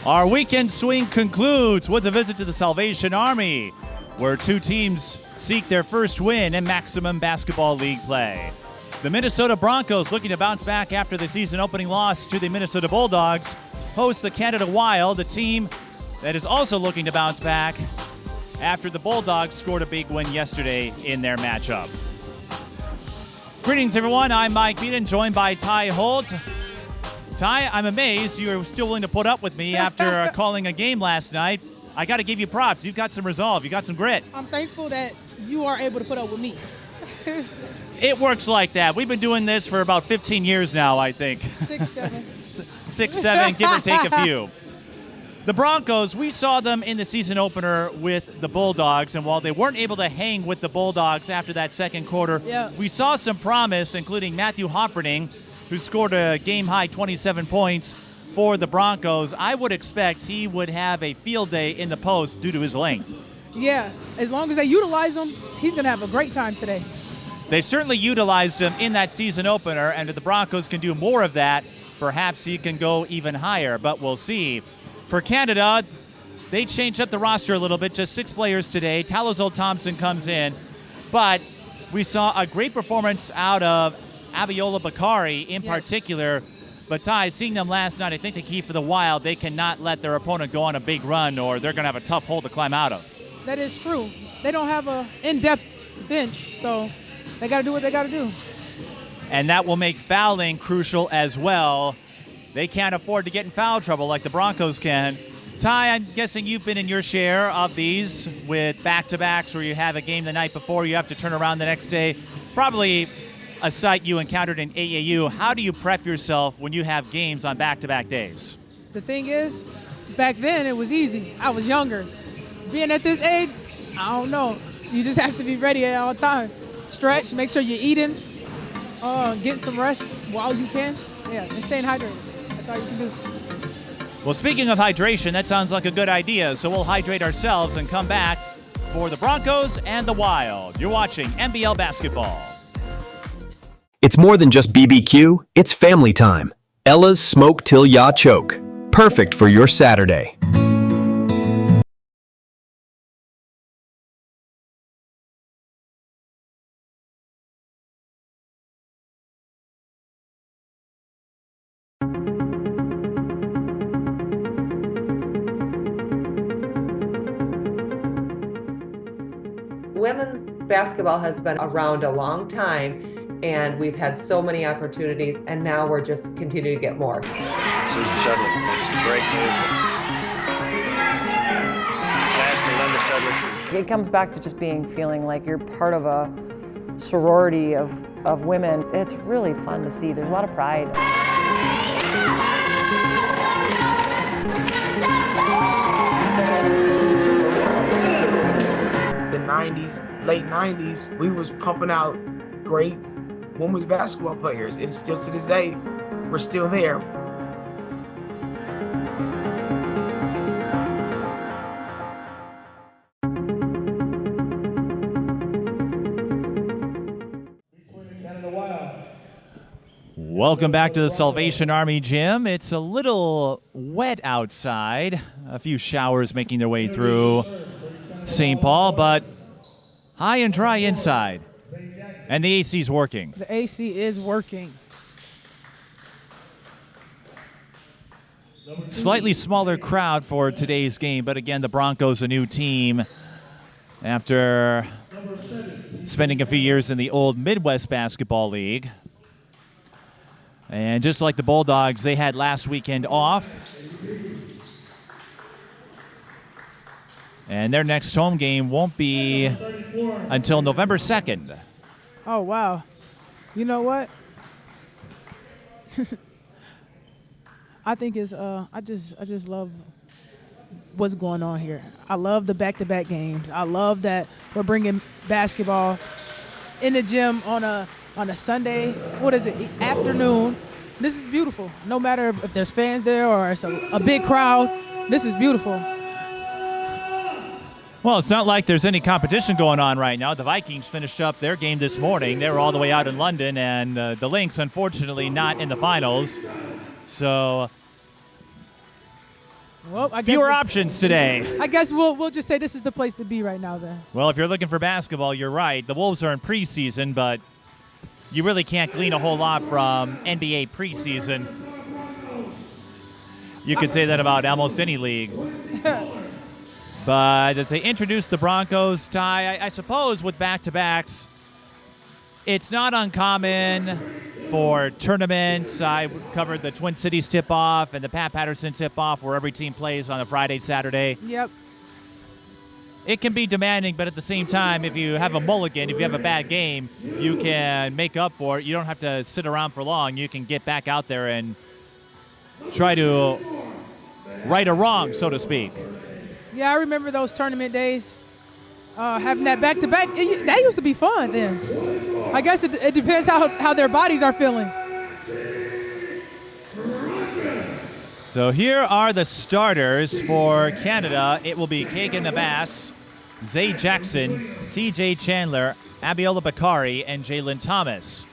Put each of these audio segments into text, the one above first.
Our weekend swing concludes with a visit to the Salvation Army, where two teams seek their first win in Maximum Basketball League play. The Minnesota Broncos, looking to bounce back after the season opening loss to the Minnesota Bulldogs, host the Canada Wild, a team that is also looking to bounce back after the Bulldogs scored a big win yesterday in their matchup. Greetings, everyone. I'm Mike Peden, joined by Ty Holt. Ty, I'm amazed you're still willing to put up with me after calling a game last night. I got to give you props. You've got some resolve. You got some grit. I'm thankful that you are able to put up with me. It works like that. We've been doing this for about 15 years now, I think. 6, 7. 6, 7, give or take a few. The Broncos, we saw them in the season opener with the Bulldogs, and while they weren't able to hang with the Bulldogs after that second quarter, we saw some promise, including Matthew Hopperding, who scored a game-high 27 points for the Broncos. I would expect he would have a field day in the post due to his length. Yeah, as long as they utilize him, he's going to have a great time today. They certainly utilized him in that season opener, and if the Broncos can do more of that, perhaps he can go even higher, but we'll see. For Canada, they changed up the roster a little bit, just 6 players today. Talazo Thompson comes in, but we saw a great performance out of Abiola Bakari in particular. But Ty, seeing them last night, I think the key for the Wild, they cannot let their opponent go on a big run or they're going to have a tough hole to climb out of. That is true. They don't have an in-depth bench, so they got to do what they got to do. And that will make fouling crucial as well. They can't afford to get in foul trouble like the Broncos can. Ty, I'm guessing you've been in your share of these with back-to-backs where you have a game the night before, you have to turn around the next day. Probably a sight you encountered in AAU. How do you prep yourself when you have games on back-to-back days? The thing is, back then it was easy. I was younger. Being at this age, I don't know. You just have to be ready at all times. Stretch, make sure you're eating, get some rest while you can. Yeah, and staying hydrated. That's all you can do. Well, speaking of hydration, that sounds like a good idea. So we'll hydrate ourselves and come back for the Broncos and the Wild. You're watching NBL Basketball. It's more than just BBQ, it's family time. Ella's Smoke Till Ya Choke. Perfect for your Saturday. Women's basketball has been around a long time, and we've had so many opportunities, and now we're just continuing to get more. Susan Shudley makes a great move. Pass to Linda Shudley. It comes back to just feeling like you're part of a sorority of women. It's really fun to see. There's a lot of pride. The 90s, late 90s, we was pumping out great women's basketball players, and still to this day, we're still there. Welcome back to the Salvation Army Gym. It's a little wet outside. A few showers making their way through St. Paul, but high and dry inside. And the AC's working. The AC is working. Slightly smaller crowd for today's game, but again, the Broncos, a new team after spending a few years in the old Midwest Basketball League. And just like the Bulldogs, they had last weekend off. And their next home game won't be until November 2nd. Oh, wow. You know what? I think it's I just love what's going on here. I love the back-to-back games. I love that we're bringing basketball in the gym on a Sunday, afternoon. This is beautiful. No matter if there's fans there or it's a big crowd, this is beautiful. Well, it's not like there's any competition going on right now. The Vikings finished up their game this morning. They were all the way out in London, and the Lynx, unfortunately, not in the finals. So Well, I guess Fewer options today. I guess we'll just say this is the place to be right now then. Well, if you're looking for basketball, you're right. The Wolves are in preseason, but you really can't glean a whole lot from NBA preseason. You could say that about almost any league. But as they introduce the Broncos, Ty, I suppose with back-to-backs, it's not uncommon for tournaments. I covered the Twin Cities tip-off and the Pat Patterson tip-off where every team plays on a Friday, Saturday. Yep. It can be demanding, but at the same time, if you have a mulligan, if you have a bad game, you can make up for it. You don't have to sit around for long. You can get back out there and try to right a wrong, so to speak. Yeah, I remember those tournament days. Having that back-to-back, that used to be fun then. I guess it depends how their bodies are feeling. So here are the starters for Canada. It will be Kagan Nabas, Zay Jackson, TJ Chandler, Abiola Bakari, and Jalen Thomas.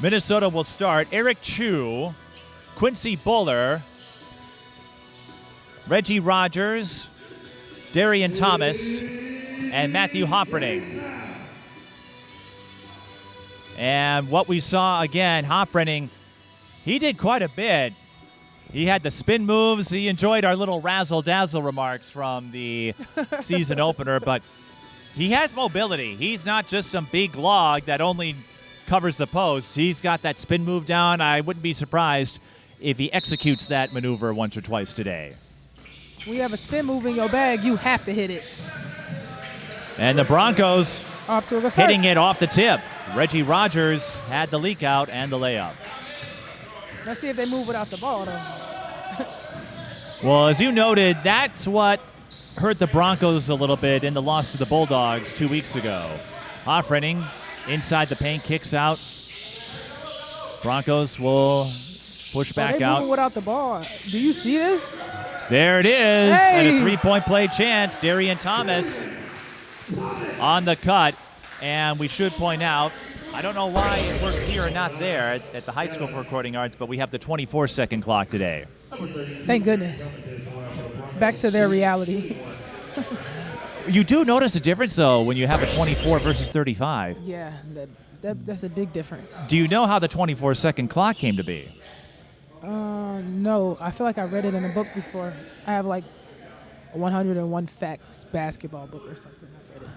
Minnesota will start Eric Chu, Quincy Buller, Reggie Rogers, Darian Thomas, and Matthew Hofreding. And what we saw again, Hofreding, he did quite a bit. He had the spin moves. He enjoyed our little razzle-dazzle remarks from the season opener, but he has mobility. He's not just some big log that only covers the post. He's got that spin move down. I wouldn't be surprised if he executes that maneuver once or twice today. When you have a spin move in your bag, you have to hit it. And the Broncos Off to a good start. hitting it off the tip. Reggie Rogers had the leak out and the layup. Let's see if they move without the ball, though. Well, as you noted, that's what hurt the Broncos a little bit in the loss to the Bulldogs 2 weeks ago. Hofreding inside the paint, kicks out. Broncos will push back out. Moving without the ball. Do you see this? There it is. Hey! And a three-point play chance. Darian Thomas on the cut. And we should point out, I don't know why it works here and not there at the high school for recording arts, but we have the 24-second clock today. Thank goodness. Back to their reality. You do notice a difference, though, when you have a 24 versus 35. Yeah, that's a big difference. Do you know how the 24-second clock came to be? No, I feel like I read it in a book before. I have like a 101 Facts basketball book or something. I read it.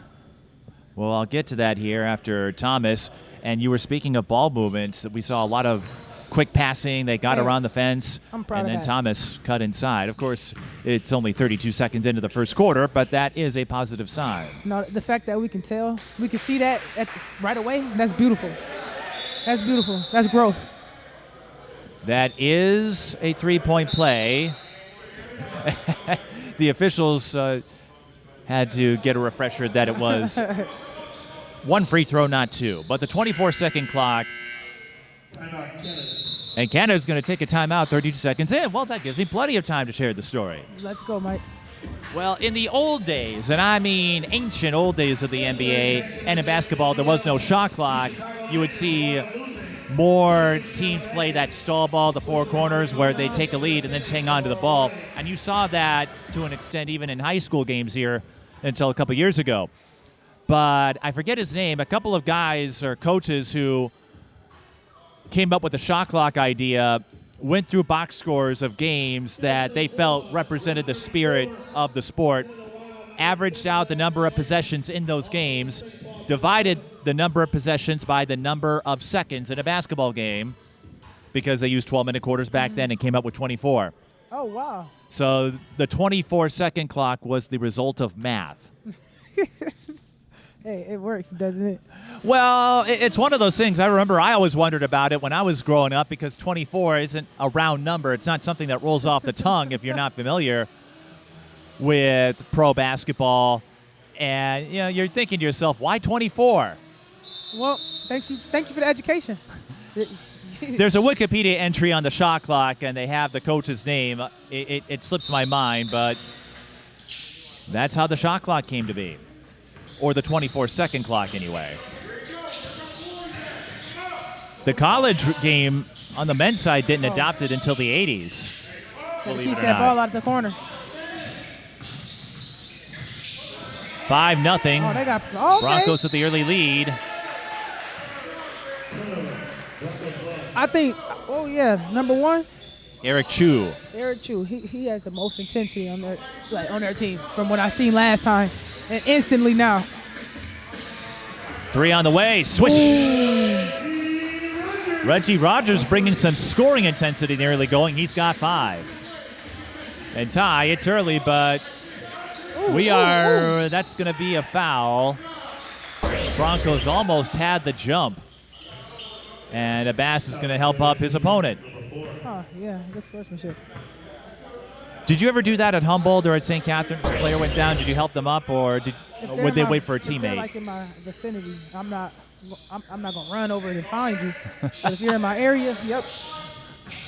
Well, I'll get to that here after Thomas. And you were speaking of ball movements. We saw a lot of quick passing. They got around the fence. I'm proud and of then that. Thomas cut inside. Of course, it's only 32 seconds into the first quarter, but that is a positive sign. No, the fact that we can see that right away, that's beautiful. That's beautiful. That's growth. That is a three-point play. The officials had to get a refresher that it was one free throw, not two. But the 24-second clock. And Canada's going to take a timeout 32 seconds in. Well, that gives me plenty of time to share the story. Let's go, Mike. Well, in the old days, and I mean ancient old days of the NBA and in basketball, there was no shot clock. You would see more teams play that stall ball, the four corners, where they take a lead and then just hang on to the ball. And you saw that to an extent even in high school games here until a couple years ago. But I forget his name. A couple of guys or coaches who came up with the shot clock idea went through box scores of games that they felt represented the spirit of the sport, averaged out the number of possessions in those games, divided the number of possessions by the number of seconds in a basketball game, because they used 12-minute quarters back then and came up with 24. Oh, wow. So the 24-second clock was the result of math. Hey, it works, doesn't it? Well, it's one of those things. I remember I always wondered about it when I was growing up, because 24 isn't a round number. It's not something that rolls off the tongue if you're not familiar with pro basketball. And you know, you're thinking to yourself, why 24? Well, thank you for the education. There's a Wikipedia entry on the shot clock, and they have the coach's name. It slips my mind, but that's how the shot clock came to be. Or the 24-second clock, anyway. The college game on the men's side didn't adopt it until the 80s. believe keep it or that ball not. out of the corner. 5-0. Oh, they got okay. Broncos with the early lead. I think. Oh yeah, number 1. Eric Chu. Eric Chu, he has the most intensity on their team from what I seen last time, and instantly now. 3 on the way. Swish. Reggie Rogers bringing some scoring intensity in the early going. He's got 5. And Ty, it's early, but that's going to be a foul. Broncos almost had the jump. And Abbas is going to help up his opponent. Oh, yeah, good sportsmanship. Did you ever do that at Humboldt or at St. Catharines? The player went down. Did you help them up, or would they wait for a teammate? If they're like in my vicinity, I'm not gonna run over and find you. But if you're in my area, yep.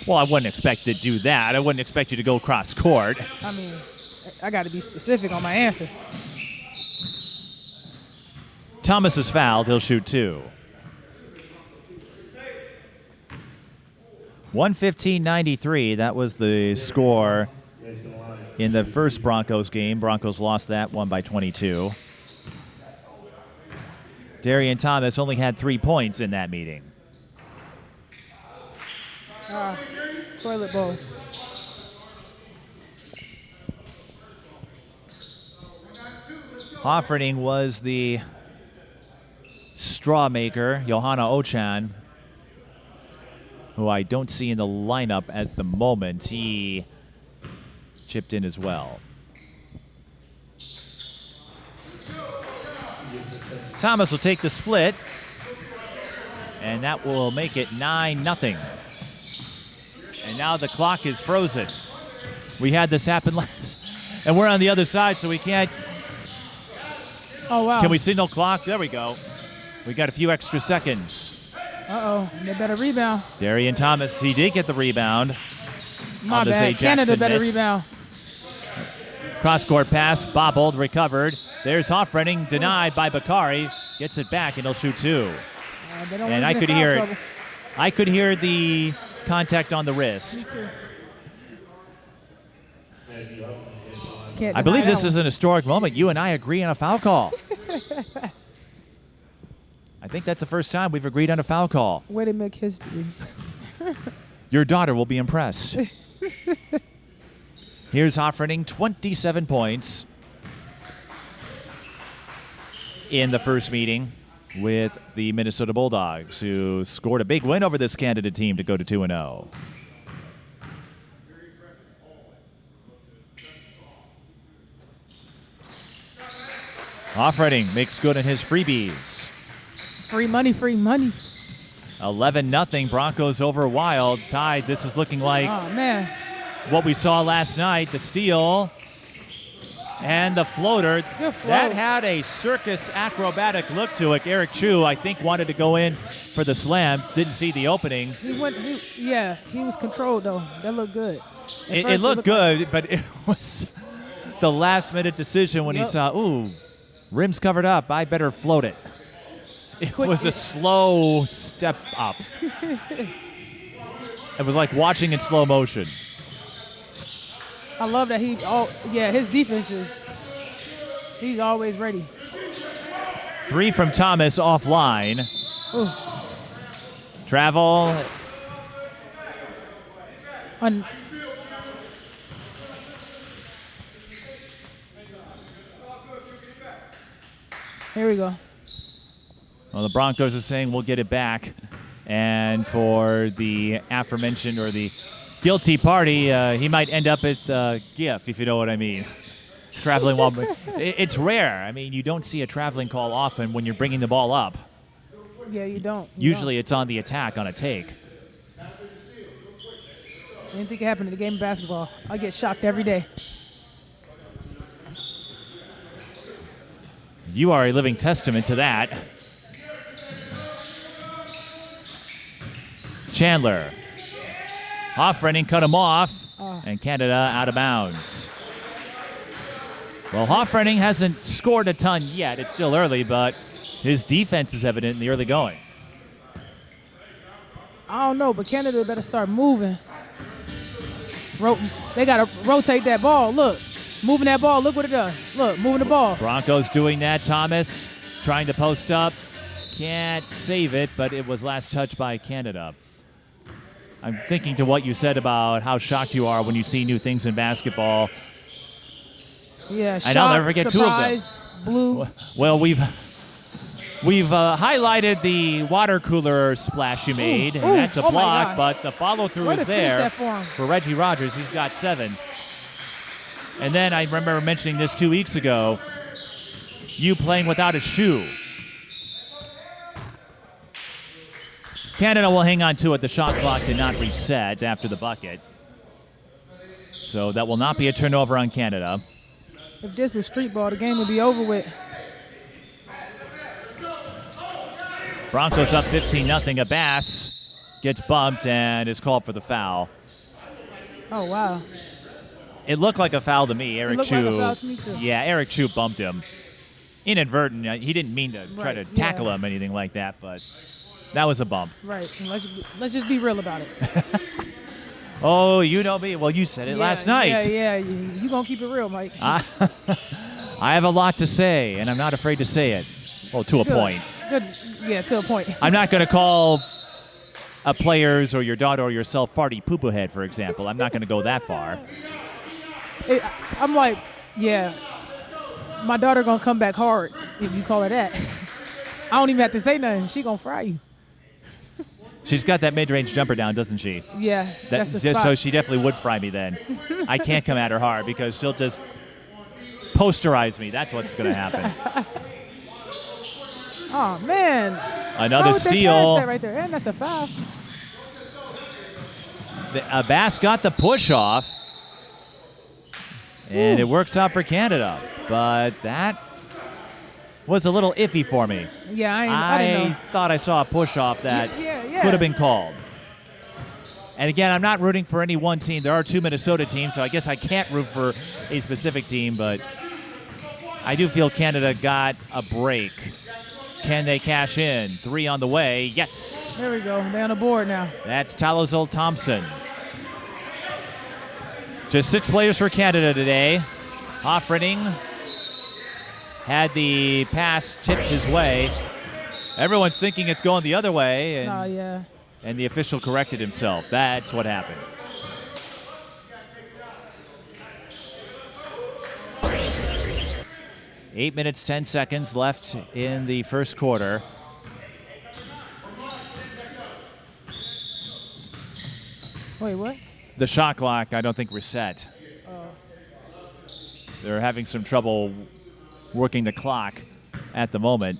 Well, I wouldn't expect to do that. I wouldn't expect you to go cross court. I mean, I got to be specific on my answer. Thomas is fouled. He'll shoot 2. 115-93. That was the score in the first Broncos game. Broncos lost that one by 22. Darian Thomas only had 3 points in that meeting. Toilet bowl. Hofferding was the straw maker. Johanna Ochan, who I don't see in the lineup at the moment, he chipped in as well. Thomas will take the split, and that will make it 9-0. And now the clock is frozen. We had this happen and we're on the other side, so we can't. Oh, wow. Can we signal clock? There we go. We got a few extra seconds. Uh-oh, they better rebound. Darian Thomas, he did get the rebound. My bad. Canada better rebound. Cross-court pass, bobbled, recovered. There's Hoffreding, denied by Bakari. Gets it back, and he'll shoot 2. And I could hear it. I could hear the contact on the wrist. I believe this is an historic moment. You and I agree on a foul call. I think that's the first time we've agreed on a foul call. Way to make history. Your daughter will be impressed. Here's Hoffreding, 27 points in the first meeting with the Minnesota Bulldogs, who scored a big win over this Canada team to go to 2-0. Hoffreding makes good on his freebies. Free money, free money. 11-0 Broncos over Wild. Tied. This is looking like what we saw last night. The steal and the floater. That had a circus acrobatic look to it. Eric Chu, I think, wanted to go in for the slam. Didn't see the opening. He was controlled, though. That looked good. It looked good, but it was the last-minute decision when he saw, ooh, rim's covered up. I better float it. It was a slow step up. It was like watching in slow motion. I love that his defense he's always ready. 3 from Thomas offline. Ooh. Travel. Here we go. Well, the Broncos are saying we'll get it back. And for the aforementioned or the guilty party, he might end up at GIF, if you know what I mean. Traveling while it's rare. I mean, you don't see a traveling call often when you're bringing the ball up. Yeah, you don't. Usually it's on the attack on a take. Anything can happen in the game of basketball. I get shocked every day. You are a living testament to that. Chandler. Hoffreding cut him off, and Canada out of bounds. Well, Hoffreding hasn't scored a ton yet. It's still early, but his defense is evident in the early going. I don't know, but Canada better start moving. They got to rotate that ball. Look, moving that ball. Look what it does. Look, moving the ball. Broncos doing that. Thomas trying to post up. Can't save it, but it was last touched by Canada. I'm thinking to what you said about how shocked you are when you see new things in basketball. Yeah, And I'll never forget surprise, 2 of them. Blue. Well, we've highlighted the water cooler splash you made, and that's a block, but the follow-through is there for Reggie Rogers. He's got 7. And then I remember mentioning this 2 weeks ago, you playing without a shoe. Canada will hang on to it. The shot clock did not reset after the bucket. So that will not be a turnover on Canada. If this was street ball, the game would be over with. Broncos up 15-0. Abbas gets bumped and is called for the foul. Oh, wow. It looked like a foul to me. Eric Chu. Like a foul to me too. Yeah, Eric Chu bumped him. Inadvertent. He didn't mean to try to tackle him, anything like that, but that was a bump. Right. Let's just be real about it. Oh, you know me. Well, you said it last night. Yeah. You going to keep it real, Mike. I have a lot to say, and I'm not afraid to say it. Well, to a point. Good. Yeah, to a point. I'm not going to call a player's or your daughter or yourself farty poo-poo head, for example. I'm not going to go that far. I'm like, yeah, my daughter going to come back hard if you call her that. I don't even have to say nothing. She going to fry you. She's got that mid-range jumper down, doesn't she? Yeah, that's the spot. So she definitely would fry me then. I can't come at her hard because she'll just posterize me. That's what's going to happen. Oh, man. Another steal. That right there. And that's a foul. Abbas got the push off. And it works out for Canada. But that was a little iffy for me. Yeah, I didn't know. Thought I saw a push off that could have been called. And again, I'm not rooting for any one team. There are 2 Minnesota teams, so I guess I can't root for a specific team, but I do feel Canada got a break. Can they cash in? 3 on the way. Yes. There we go. They're on the board now. That's Talazol Thompson. Just 6 players for Canada today. Hoffrening had the pass tipped his way. Everyone's thinking it's going the other way. And the official corrected himself. That's what happened. Eight minutes, 10 seconds left in the first quarter. Wait, what? The shot clock, I don't think, reset. They're having some trouble working the clock at the moment.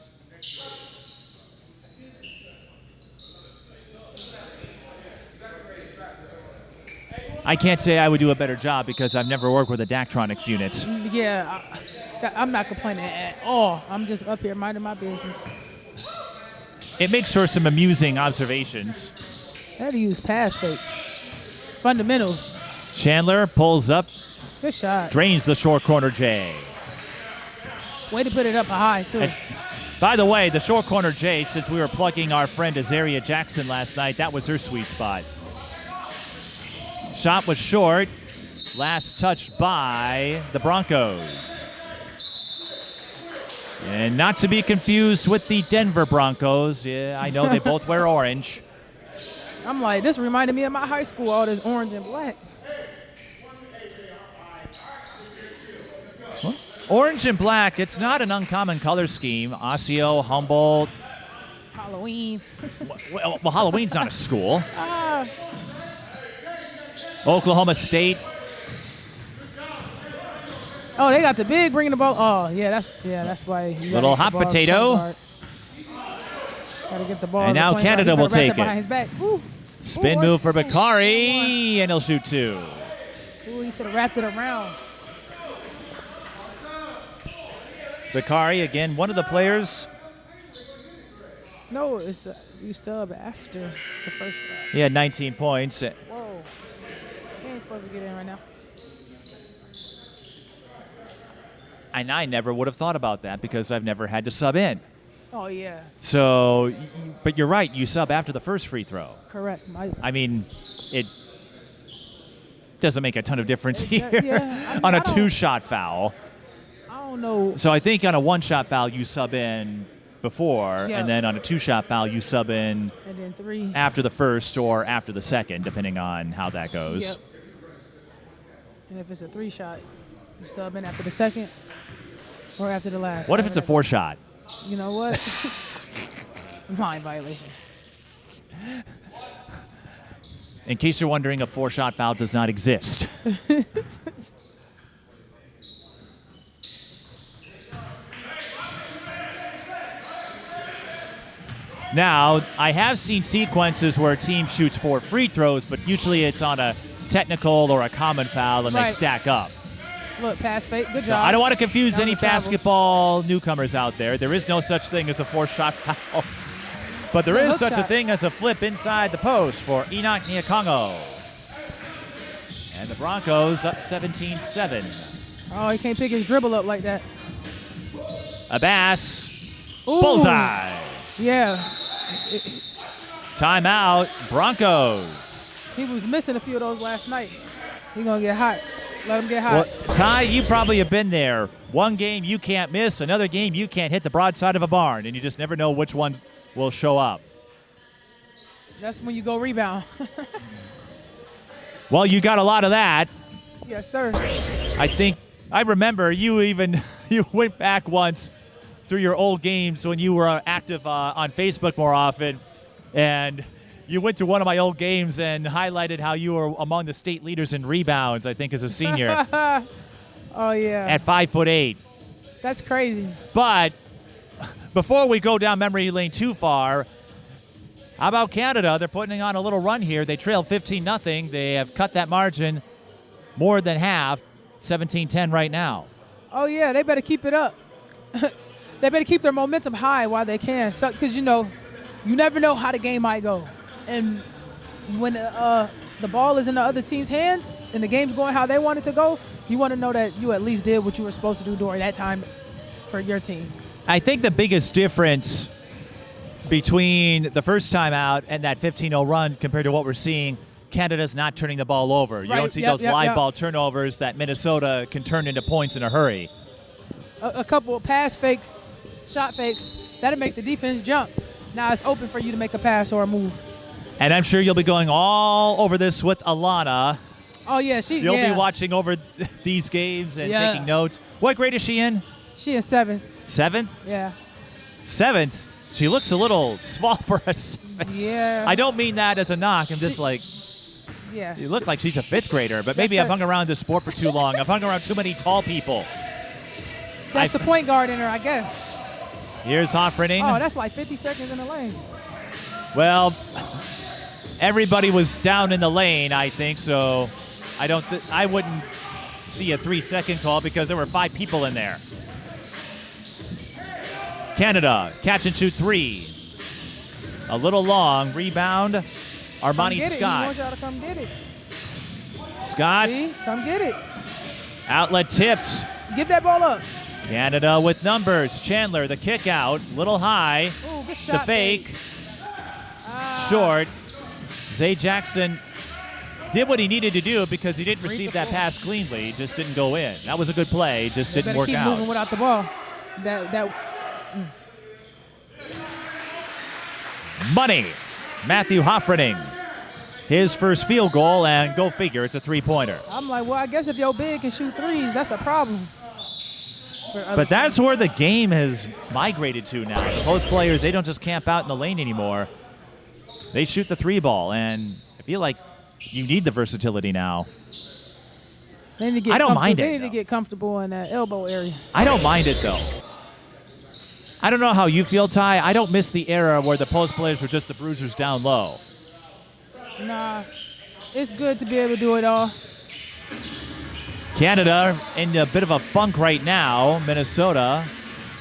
I can't say I would do a better job because I've never worked with the Daktronics units. Yeah, I'm not complaining at all. I'm just up here minding my business. It makes for some amusing observations. I had to use pass fakes. Fundamentals. Chandler pulls up. Good shot. Drains the short corner J. Way to put it up high, too. And by the way, the short corner J, since we were plugging our friend Azaria Jackson last night, that was her sweet spot. Shot was short. Last touched by the Broncos. And not to be confused with the Denver Broncos. Yeah, I know they both wear orange. I'm like, this reminded me of my high school, all this orange and black. What? Orange and black, it's not an uncommon color scheme. Osseo, Humboldt. Halloween. Well, Halloween's not a school. Oklahoma State. Oh, they got the big bringing the ball. Oh, yeah, that's why. Little hot potato. Gotta get the ball. And now Canada will take it. Spin move for Bakari, and he'll shoot 2. Ooh, he should have wrapped it around. Bakari, again, one of the players. No, it's you sub after the first shot. He had 19 points. Whoa. He ain't supposed to get in right now. And I never would have thought about that because I've never had to sub in. Oh, yeah. So, but you're right. You sub after the first free throw. Correct. I mean, doesn't make a ton of difference here yeah, on I a don't- 2-shot foul. I don't know. So I think on a 1-shot foul, you sub in before, Yeah. and then on a 2-shot foul, you sub in And then 3. after the first or after the second, depending on how that goes. Yep. And if it's a 3-shot, you sub in after the second or after the last. What if it's a 4-shot? You know what? Line violation. In case you're wondering, a 4-shot foul does not exist. Now, I have seen sequences where a team shoots 4 free throws, but usually it's on a technical or a common foul, and they Right. stack up. Look, pass fake. Good So job. I don't want to confuse Down any the travel. basketball newcomers out there. There is no such thing as a 4-shot foul. But there The is hook such a shot. thing as a flip inside the post for Enoch Nyakongo. And the Broncos up 17-7. Oh, he can't pick his dribble up like that. Abbas, Ooh. bullseye. Yeah. Timeout, Broncos. He was missing a few of those last night. He gonna get hot. Let him get Well, hot. Ty, you probably have been there. One game you can't miss, another game you can't hit the broadside of a barn, and you just never know which one will show up. That's when you go rebound. Well, you got a lot of that. Yes, sir. I remember you you went back once through your old games when you were active on Facebook more often, and you went to one of my old games and highlighted how you were among the state leaders in rebounds, I think, as a senior Oh, yeah. at 5'8". That's crazy. But before we go down memory lane too far, how about Canada? They're putting on a little run here. They trail 15-0. They have cut that margin more than half, 17-10 right now. Oh, yeah. They better keep it up. They better keep their momentum high while they can. Because, you never know how the game might go. And when the ball is in the other team's hands and the game's going how they want it to go, you want to know that you at least did what you were supposed to do during that time for your team. I think the biggest difference between the first time out and that 15-0 run compared to what we're seeing, Canada's not turning the ball over. You Right. don't see Yep, those yep, live yep. ball turnovers that Minnesota can turn into points in a hurry. A couple of pass fakes, shot fakes, that'll make the defense jump. Now it's open for you to make a pass or a move. And I'm sure you'll be going all over this with Alana. Oh, yeah. You'll be watching over these games and Yeah. taking notes. What grade is she in? She is 7th. 7th? Yeah. 7th? She looks a little small for a 7th. Yeah. I don't mean that as a knock. I'm just like, Yeah. you look like she's a 5th grader, but maybe I've hung around this sport for too long. I've hung around too many tall people. That's the point guard in her, I guess. Here's Hoffrening. Oh, that's like 50 seconds in the lane. Well, everybody was down in the lane, I think, so I wouldn't see a 3-second call because there were 5 people in there. Canada, catch and shoot 3. A little long, rebound, Come Armani get it. He Scott. wants y'all to come get it. Scott, See? Come get it. outlet tipped. Get that ball up. Canada with numbers. Chandler, the kick out, little high. Ooh, good The shot. fake, Ah. short. Zay Jackson did what he needed to do because he didn't Read receive the that floor. pass cleanly. It just didn't go in. That was a good play. Just They didn't better work keep out. moving without the ball. That Money. Matthew Hoffrening. His first field goal, and go figure, it's a 3-pointer. I'm like, well, I guess if your big can shoot threes, that's a problem. for other But that's teams. where the game has migrated to now. The post players, they don't just camp out in the lane anymore. They shoot the 3 ball, and I feel like you need the versatility now. They need to get I don't mind comfortable- it, They need to though. get comfortable in that elbow area. I don't mind it, though. I don't know how you feel, Ty. I don't miss the era where the post players were just the bruisers down low. Nah, it's good to be able to do it all. Canada in a bit of a funk right now. Minnesota,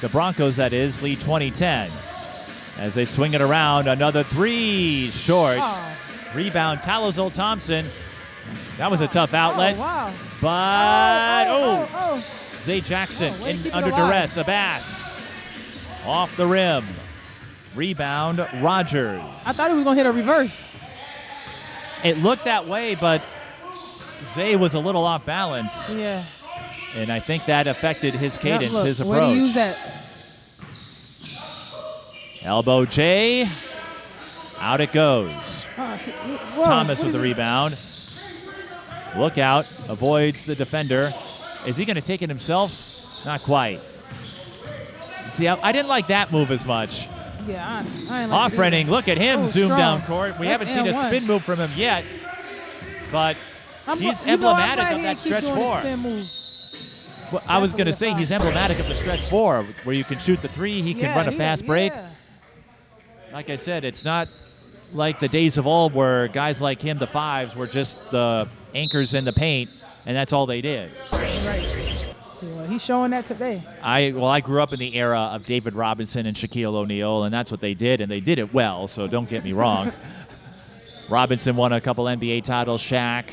the Broncos, that is, lead 20-10. As they swing it around, another 3 short. Oh, Rebound, Talazol Thompson. That was a tough outlet. oh wow. But, Zay Jackson Oh, way to keep it under alive. duress. Abbas off the rim. Rebound, Rogers. I thought he was going to hit a reverse. It looked that way, but Zay was a little off balance. Yeah. And I think that affected his cadence, Look, his where do approach. you use that? Elbow J. Out it goes. Whoa, Thomas what with the is it? rebound. Look out. Avoids the defender. Is he going to take it himself? Not quite. See, I didn't like that move as much. Yeah, I ain't like it Offrenning, either. look at him Oh, zoom strong. down court. We That's haven't seen a N1. spin move from him yet, but he's You know, I'm emblematic glad of he that didn't keep stretch doing the four. spin move. Well, I was going to Definitely say a he's foul. emblematic of the stretch four, where you can shoot the three, he can Yeah, run a fast break. yeah. Like I said, it's not like the days of old where guys like him, the fives, were just the anchors in the paint, and that's all they did. Right. Yeah, he's showing that today. I grew up in the era of David Robinson and Shaquille O'Neal, and that's what they did, and they did it well, so don't get me wrong. Robinson won a couple NBA titles. Shaq,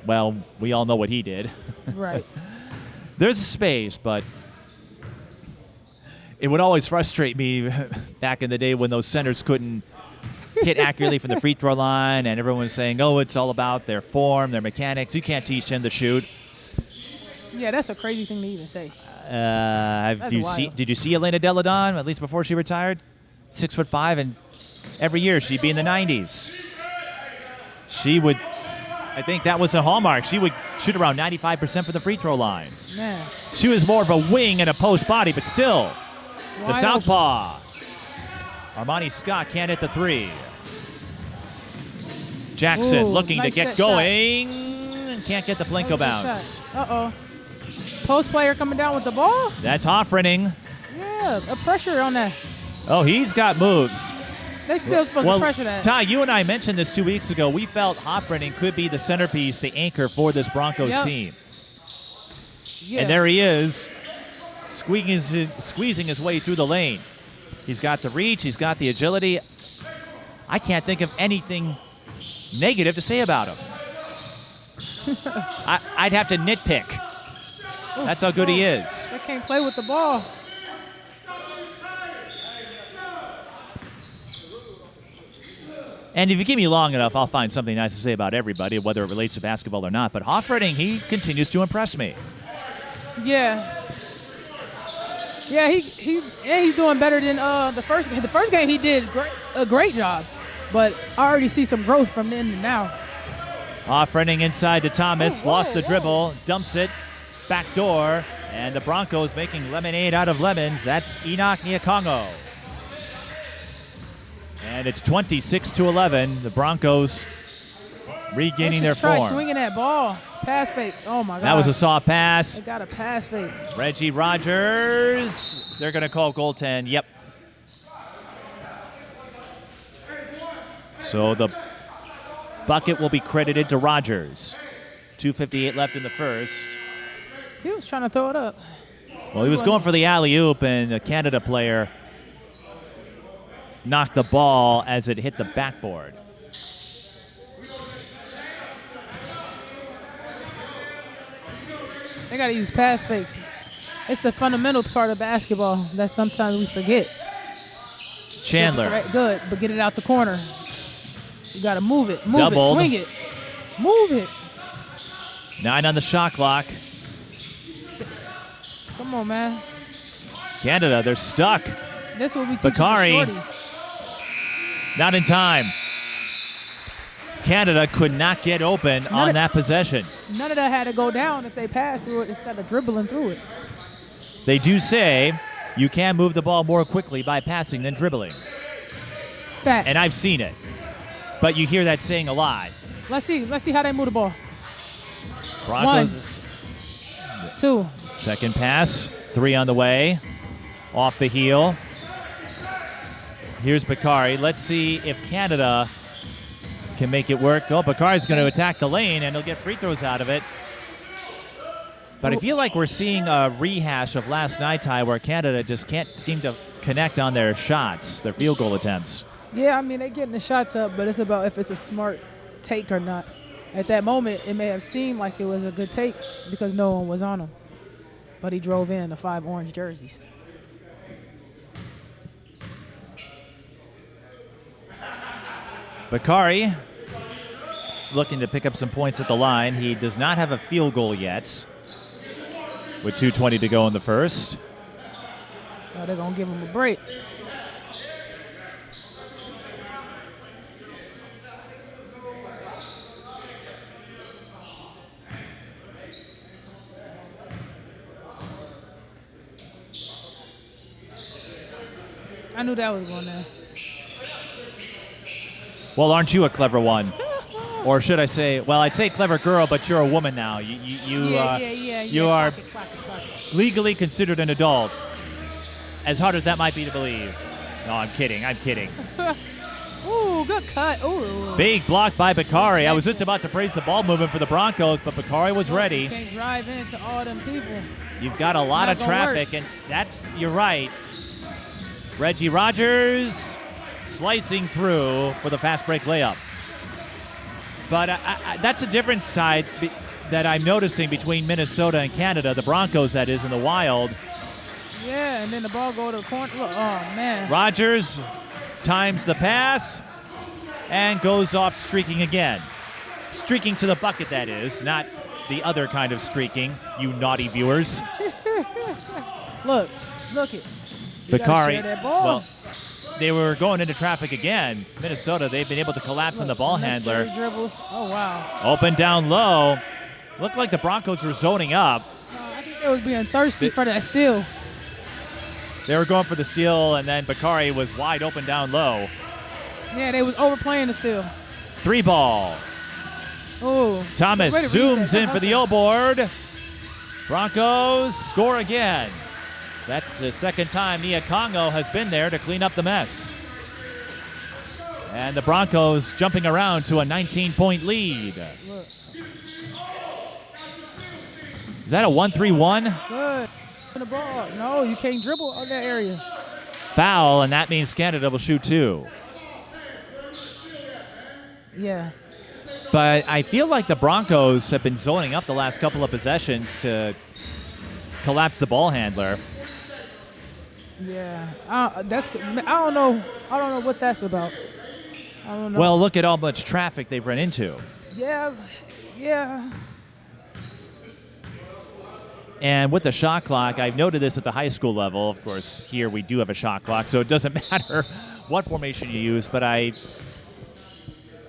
well, we all know what he did. Right. There's space, but it would always frustrate me back in the day when those centers couldn't hit accurately from the free throw line, and everyone was saying, oh, it's all about their form, their mechanics. You can't teach them to shoot. Yeah, that's a crazy thing to even say. Have you wild. did you see Elena Deladon, at least before she retired? 6'5", and every year she'd be in the 90s. She would, I think that was a hallmark. She would shoot around 95% from the free throw line. Man. She was more of a wing and a post body, but still, the Wide southpaw. Armani Scott can't hit the three. Jackson Ooh, looking nice to get set shot. going. Can't get the Plinko bounce. Uh-oh. Post player coming down with the ball? That's Hoffrening. Yeah, a pressure on that. Oh, he's got moves. They still supposed to pressure that. Ty, you and I mentioned this 2 weeks ago. We felt Hoffrening could be the centerpiece, the anchor for this Broncos Yep. team. Yeah. And there he is, squeezing his way through the lane. He's got the reach. He's got the agility. I can't think of anything negative to say about him. I'd have to nitpick. That's how good he is. They can't play with the ball. And if you give me long enough, I'll find something nice to say about everybody, whether it relates to basketball or not. But Hoffrening, he continues to impress me. Yeah. Yeah, he's doing better than the first game. The first game he did a great job, but I already see some growth from then to now. Hoffrening inside to Thomas, Oh, lost the whoa. dribble, dumps it, back door, and the Broncos making lemonade out of lemons. That's Enoch Nyakongo. And it's 26-11. The Broncos regaining their Let's just try form. swinging that ball. Pass fake. Oh, my God. That was a soft pass. They got a pass fake. Reggie Rogers. They're going to call goaltend. Yep. So the bucket will be credited to Rogers. 2:58 left in the first. He was trying to throw it up. Well, he was going for the alley-oop, and the Canada player knocked the ball as it hit the backboard. They got to use pass fakes. It's the fundamental part of basketball that sometimes we forget. Chandler. Good, but get it out the corner. You got to move it. Move Doubled. it. Swing it. Move it. 9 on the shot clock. Come on, man. Canada, they're stuck. This will be teaching the Bakari. shorties. Not in time. Canada could not get open on that possession. None of that had to go down if they passed through it instead of dribbling through it. They do say you can move the ball more quickly by passing than dribbling. Fact. And I've seen it. But you hear that saying a lot. Let's see how they move the ball. Broncos. 2. Second pass. 3 on the way. Off the heel. Here's Bakari. Let's see if Canada can make it work. Oh, Bakari's going to attack the lane, and he'll get free throws out of it. But I feel like we're seeing a rehash of last night, Ty, where Canada just can't seem to connect on their shots, their field goal attempts. Yeah, I mean, they're getting the shots up, but it's about if it's a smart take or not. At that moment, it may have seemed like it was a good take because no one was on him. But he drove in the 5 orange jerseys. Bakari looking to pick up some points at the line. He does not have a field goal yet with 2:20 to go in the first. Oh, they're going to give him a break. I knew that was going there. Well, aren't you a clever one? Or should I say, well, I'd say clever girl, but you're a woman now. You are legally considered an adult. As hard as that might be to believe. No, I'm kidding. Ooh, good cut. Ooh. Big block by Bakari. I was just about to praise the ball movement for the Broncos, but Bakari was ready. You can't drive into all them people. You've got a lot of traffic, and you're right. Reggie Rogers slicing through for the fast break layup. But that's a difference, Ty, that I'm noticing between Minnesota and Canada. The Broncos, that is, in the Wild. Yeah, and then the ball go to the corner. Oh, man. Rogers times the pass and goes off streaking again. Streaking to the bucket, that is, not the other kind of streaking, you naughty viewers. Look it. Bakari, well, they were going into traffic again. Minnesota, they've been able to collapse on the ball handler. Dribbles. Oh, wow. Open down low. Looked like the Broncos were zoning up. I think they was being thirsty for that steal. They were going for the steal, and then Bakari was wide open down low. Yeah, they was overplaying the steal. 3 ball. Oh. Thomas zooms in for the O-board. Broncos score again. That's the second time Nia Congo has been there to clean up the mess. And the Broncos jumping around to a 19-point lead. Is that a 1-3-1? Good. The ball. No, you can't dribble on that area. Foul, and that means Canada will shoot 2. Yeah. But I feel like the Broncos have been zoning up the last couple of possessions to collapse the ball handler. Yeah, I don't know what that's about. I don't know. Well, look at how much traffic they've run into. Yeah. And with the shot clock, I've noted this at the high school level. Of course, here we do have a shot clock, so it doesn't matter what formation you use. But I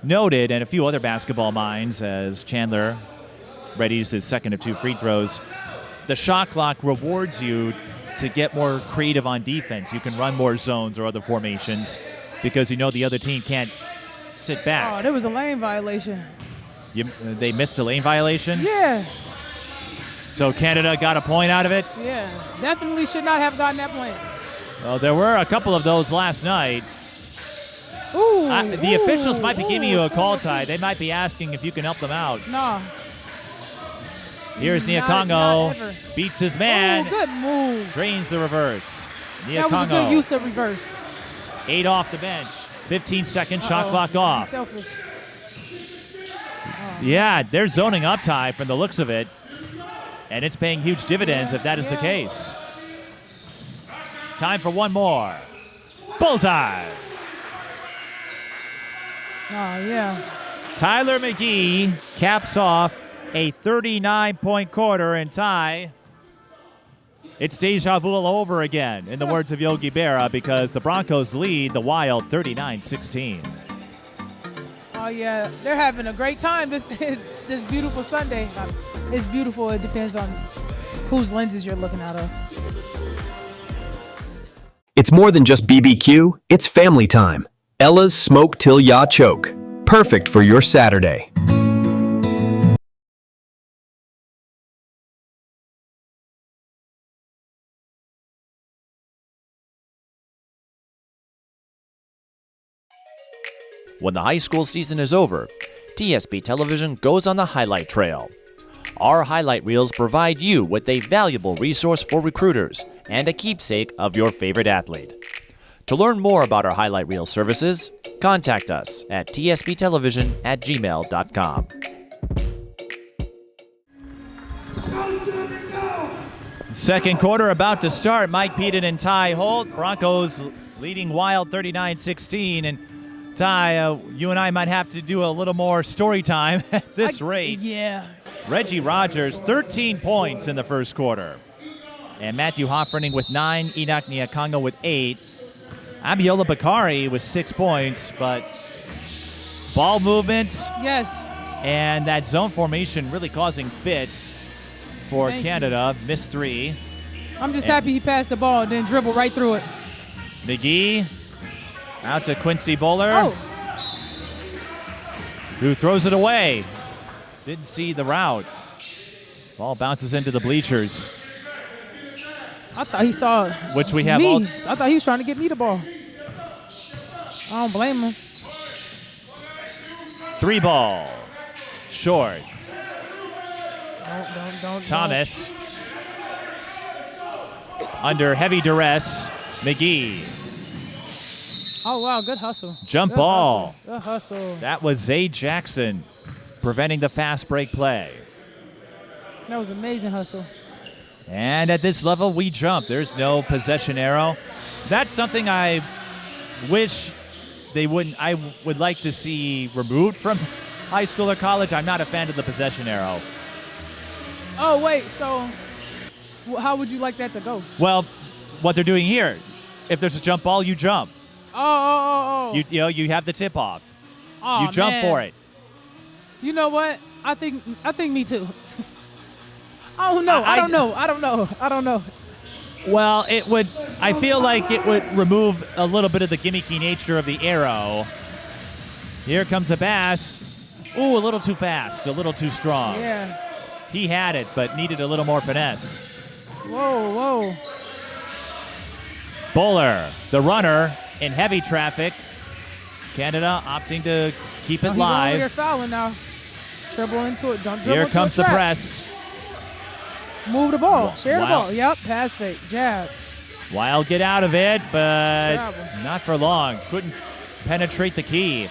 noted, and a few other basketball minds, as Chandler readies his second of 2 free throws, the shot clock rewards you to get more creative on defense. You can run more zones or other formations because you know the other team can't sit back. Oh, there was a lane violation. They missed a lane violation? Yeah. So Canada got a point out of it? Yeah, definitely should not have gotten that point. Well, there were a couple of those last night. The officials might be giving you a call, Ty. They might be asking if you can help them out. No. Here's Nia Congo. Beats his man. Ooh, good move. Drains the reverse. Nia That was Congo. a good use of reverse. 8 off the bench. 15-second shot clock off. Selfish. Yeah, they're zoning up, Ty, from the looks of it. And it's paying huge dividends if that is the case. Time for one more. Bullseye. Oh, yeah. Tyler McGee caps off a 39-point quarter, and Ty, it's deja vu all over again, in the words of Yogi Berra, because the Broncos lead the Wild 39-16. Oh, yeah. They're having a great time this beautiful Sunday. It's beautiful. It depends on whose lenses you're looking out of. It's more than just BBQ, it's family time. Ella's Smoke Till Ya Choke. Perfect for your Saturday. When the high school season is over, TSP Television goes on the highlight trail. Our highlight reels provide you with a valuable resource for recruiters and a keepsake of your favorite athlete. To learn more about our highlight reel services, contact us at tsptelevision@gmail.com. Second quarter about to start. Mike Peden and Ty Holt. Broncos leading Wild 39-16. And Ty, you and I might have to do a little more story time at this rate. Yeah. Reggie Rogers, 13 points in the first quarter. And Matthew Hoffrening with 9, Enoch Nyakonga with 8. Abiola Bakari with 6 points, but ball movement Yes. and that zone formation really causing fits for Thank Canada. Missed 3. I'm just happy he passed the ball and then dribbled right through it. McGee out to Quincy Bowler, Oh, who throws it away. Didn't see the route. Ball bounces into the bleachers, I thought he saw which we have me. all. I thought he was trying to get me the ball. I don't blame him. 3 ball. Short. Don't. Thomas. Under heavy duress. McGee. Oh, wow. Good hustle. Jump Good ball. Hustle. Good hustle. That was Zay Jackson preventing the fast break play. That was amazing hustle. And at this level, we jump. There's no possession arrow. That's something I wish they wouldn't. I would like to see removed from high school or college. I'm not a fan of the possession arrow. Oh, wait. So how would you like that to go? Well, what they're doing here, if there's a jump ball, you jump. Oh. You have the tip off. Oh, You jump man. for it. You know what? I think me too. I don't know. I don't know. Well, it would. I feel like it would remove a little bit of the gimmicky nature of the arrow. Here comes a pass. Ooh, a little too fast, a little too strong. Yeah. He had it, but needed a little more finesse. Whoa. Bowler, the runner, in heavy traffic. Canada opting to keep it He's over there live. fouling now. Dribble into it. Don't dribble Here into comes a the trap. press. Move the ball. Share the Wow. ball. Yep. Pass fake. Jab. Wild get out of it, but Travel. not for long. Couldn't penetrate the key.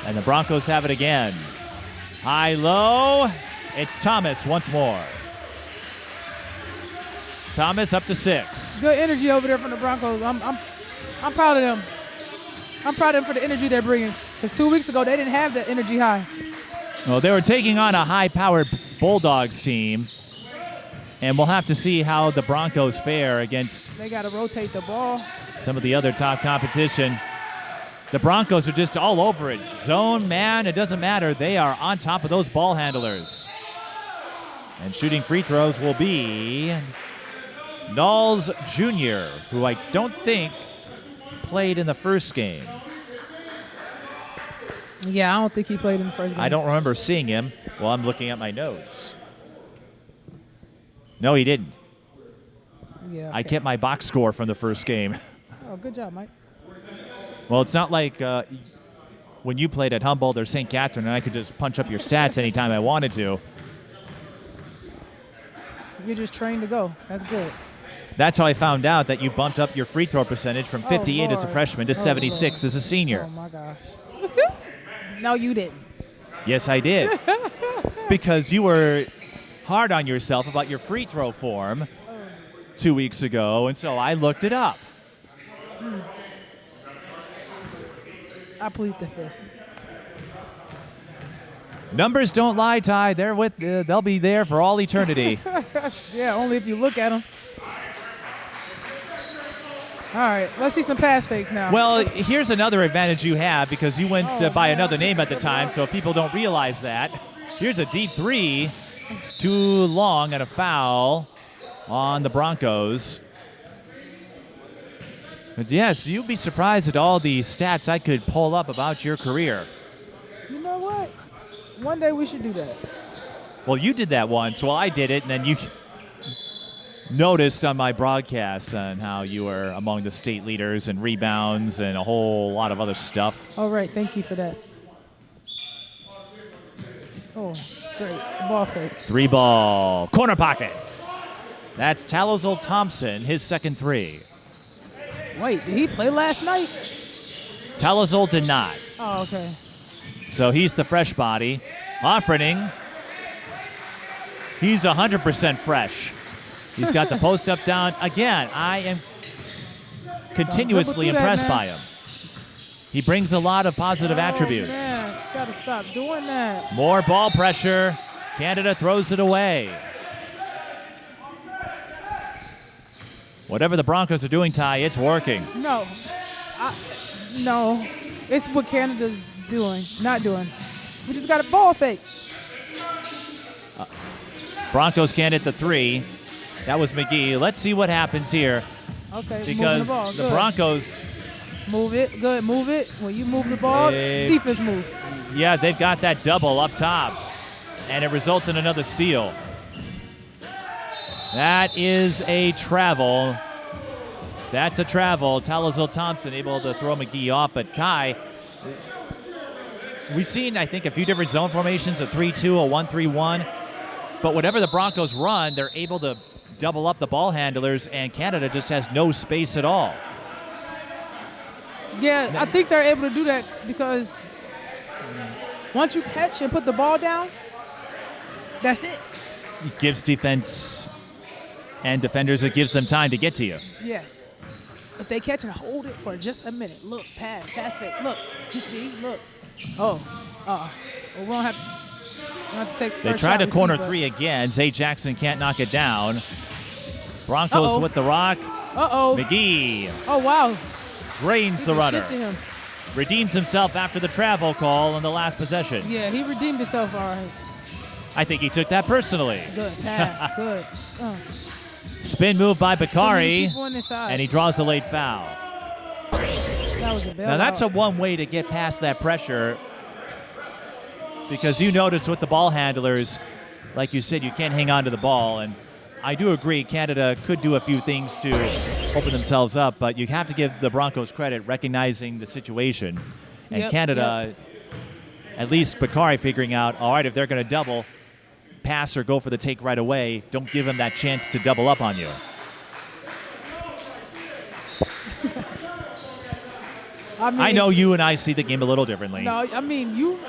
And the Broncos have it again. High-low. It's Thomas once more. Thomas up to 6. Good energy over there from the Broncos. I'm proud of them. I'm proud of them for the energy they're bringing. Because 2 weeks ago, they didn't have that energy high. Well, they were taking on a high-powered Bulldogs team. And we'll have to see how the Broncos fare against They got to rotate the ball. some of the other top competition. The Broncos are just all over it. Zone, man, it doesn't matter. They are on top of those ball handlers. And shooting free throws will be Knowles Jr., who I don't think played in the first game. Yeah, I don't think he played in the first game. I don't remember seeing him. Well, I'm looking at my notes. No, he didn't. Yeah. I okay. kept my box score from the first game. Oh, good job, Mike. Well, it's not like when you played at Humboldt or St. Catherine and I could just punch up your stats anytime I wanted to. You're just trained to go. That's good. That's how I found out that you bumped up your free throw percentage from 58 as a Lord. freshman to Oh, 76 as a senior. Oh, my gosh. No, you didn't. Yes, I did. Because you were hard on yourself about your free throw form 2 weeks ago, and so I looked it up. I plead the fifth. Numbers don't lie, Ty. They'll be there for all eternity. Yeah, only if you look at them. All right, let's see some pass fakes now. Well, here's another advantage you have because you went by another name at the time, so people don't realize that. Here's a deep three, too long, and a foul on the Broncos. But yes, you'd be surprised at all the stats I could pull up about your career. You know what? One day we should do that. Well, you did that once. Well, I did it, and then you noticed on my broadcast on how you were among the state leaders in rebounds and a whole lot of other stuff. All right, thank you for that. Oh, great. Ball fake. 3 ball. Corner pocket. That's Talazol Thompson, his second 3. Wait, did he play last night? Talazol did not. Oh, okay. So he's the fresh body. Offering. He's 100% fresh. He's got the post up down. Again, I am continuously Dribble through that, impressed man. by him. He brings a lot of positive attributes. Man, gotta stop doing that. More ball pressure. Canada throws it away. Whatever the Broncos are doing, Ty, it's working. No, no, it's what Canada's doing, not doing. We just got a ball fake. Broncos can't hit the three. That was McGee. Let's see what happens here. Okay, Because the, ball. the Good. Broncos, Move it, good, move it. When you move the ball, defense moves. yeah, they've got that double up top, and it results in another steal. That is a travel. That's a travel. Talazil Thompson able to throw McGee off, but Kai, we've seen, I think, a few different zone formations, a 3-2, a 1-3-1, but whatever the Broncos run, they're able to double up the ball handlers, and Canada just has no space at all. Yeah, I think they're able to do that because once you catch and put the ball down, that's it. It gives defense and defenders, it gives them time to get to you. Yes. If they catch and hold it for just a minute, look, pass fake, look, you see, look. Well, we don't have to take the They first try shot to we corner see, but- three again. Zay Jackson can't knock it down. Broncos with the rock. McGee Oh, wow. drains the Shit runner. to him. Redeems himself after the travel call in the last possession. Yeah, he redeemed himself, all right. I think he took that personally. Good pass, good. Spin move by Too many Bakari, people on this side. and he draws a late foul. That was a bailout. Now that's a one way to get past that pressure, because you notice with the ball handlers, like you said, you can't hang on to the ball, and I do agree Canada could do a few things to open themselves up, but you have to give the Broncos credit recognizing the situation. And Yep, Canada, at least Bakari figuring out, all right, if they're going to double, pass or go for the take right away, don't give them that chance to double up on you. I know you and I see the game a little differently. No, I mean, you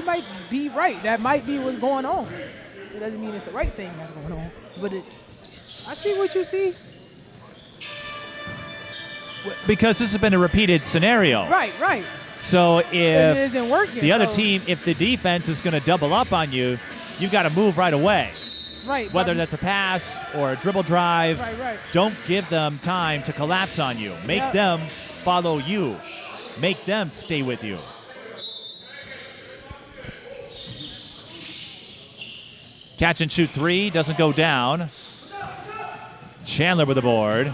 might be right. That might be what's going on. It doesn't mean it's the right thing that's going on. But I see what you see. Because this has been a repeated scenario. Right. So It if isn't working. the other so- team, if the defense is going to double up on you, you've got to move right away. Right. Whether that's a pass or a dribble drive, Right. don't give them time to collapse on you. Make Yep. them follow you. Make them stay with you. Catch and shoot three, doesn't go down. Chandler with the board.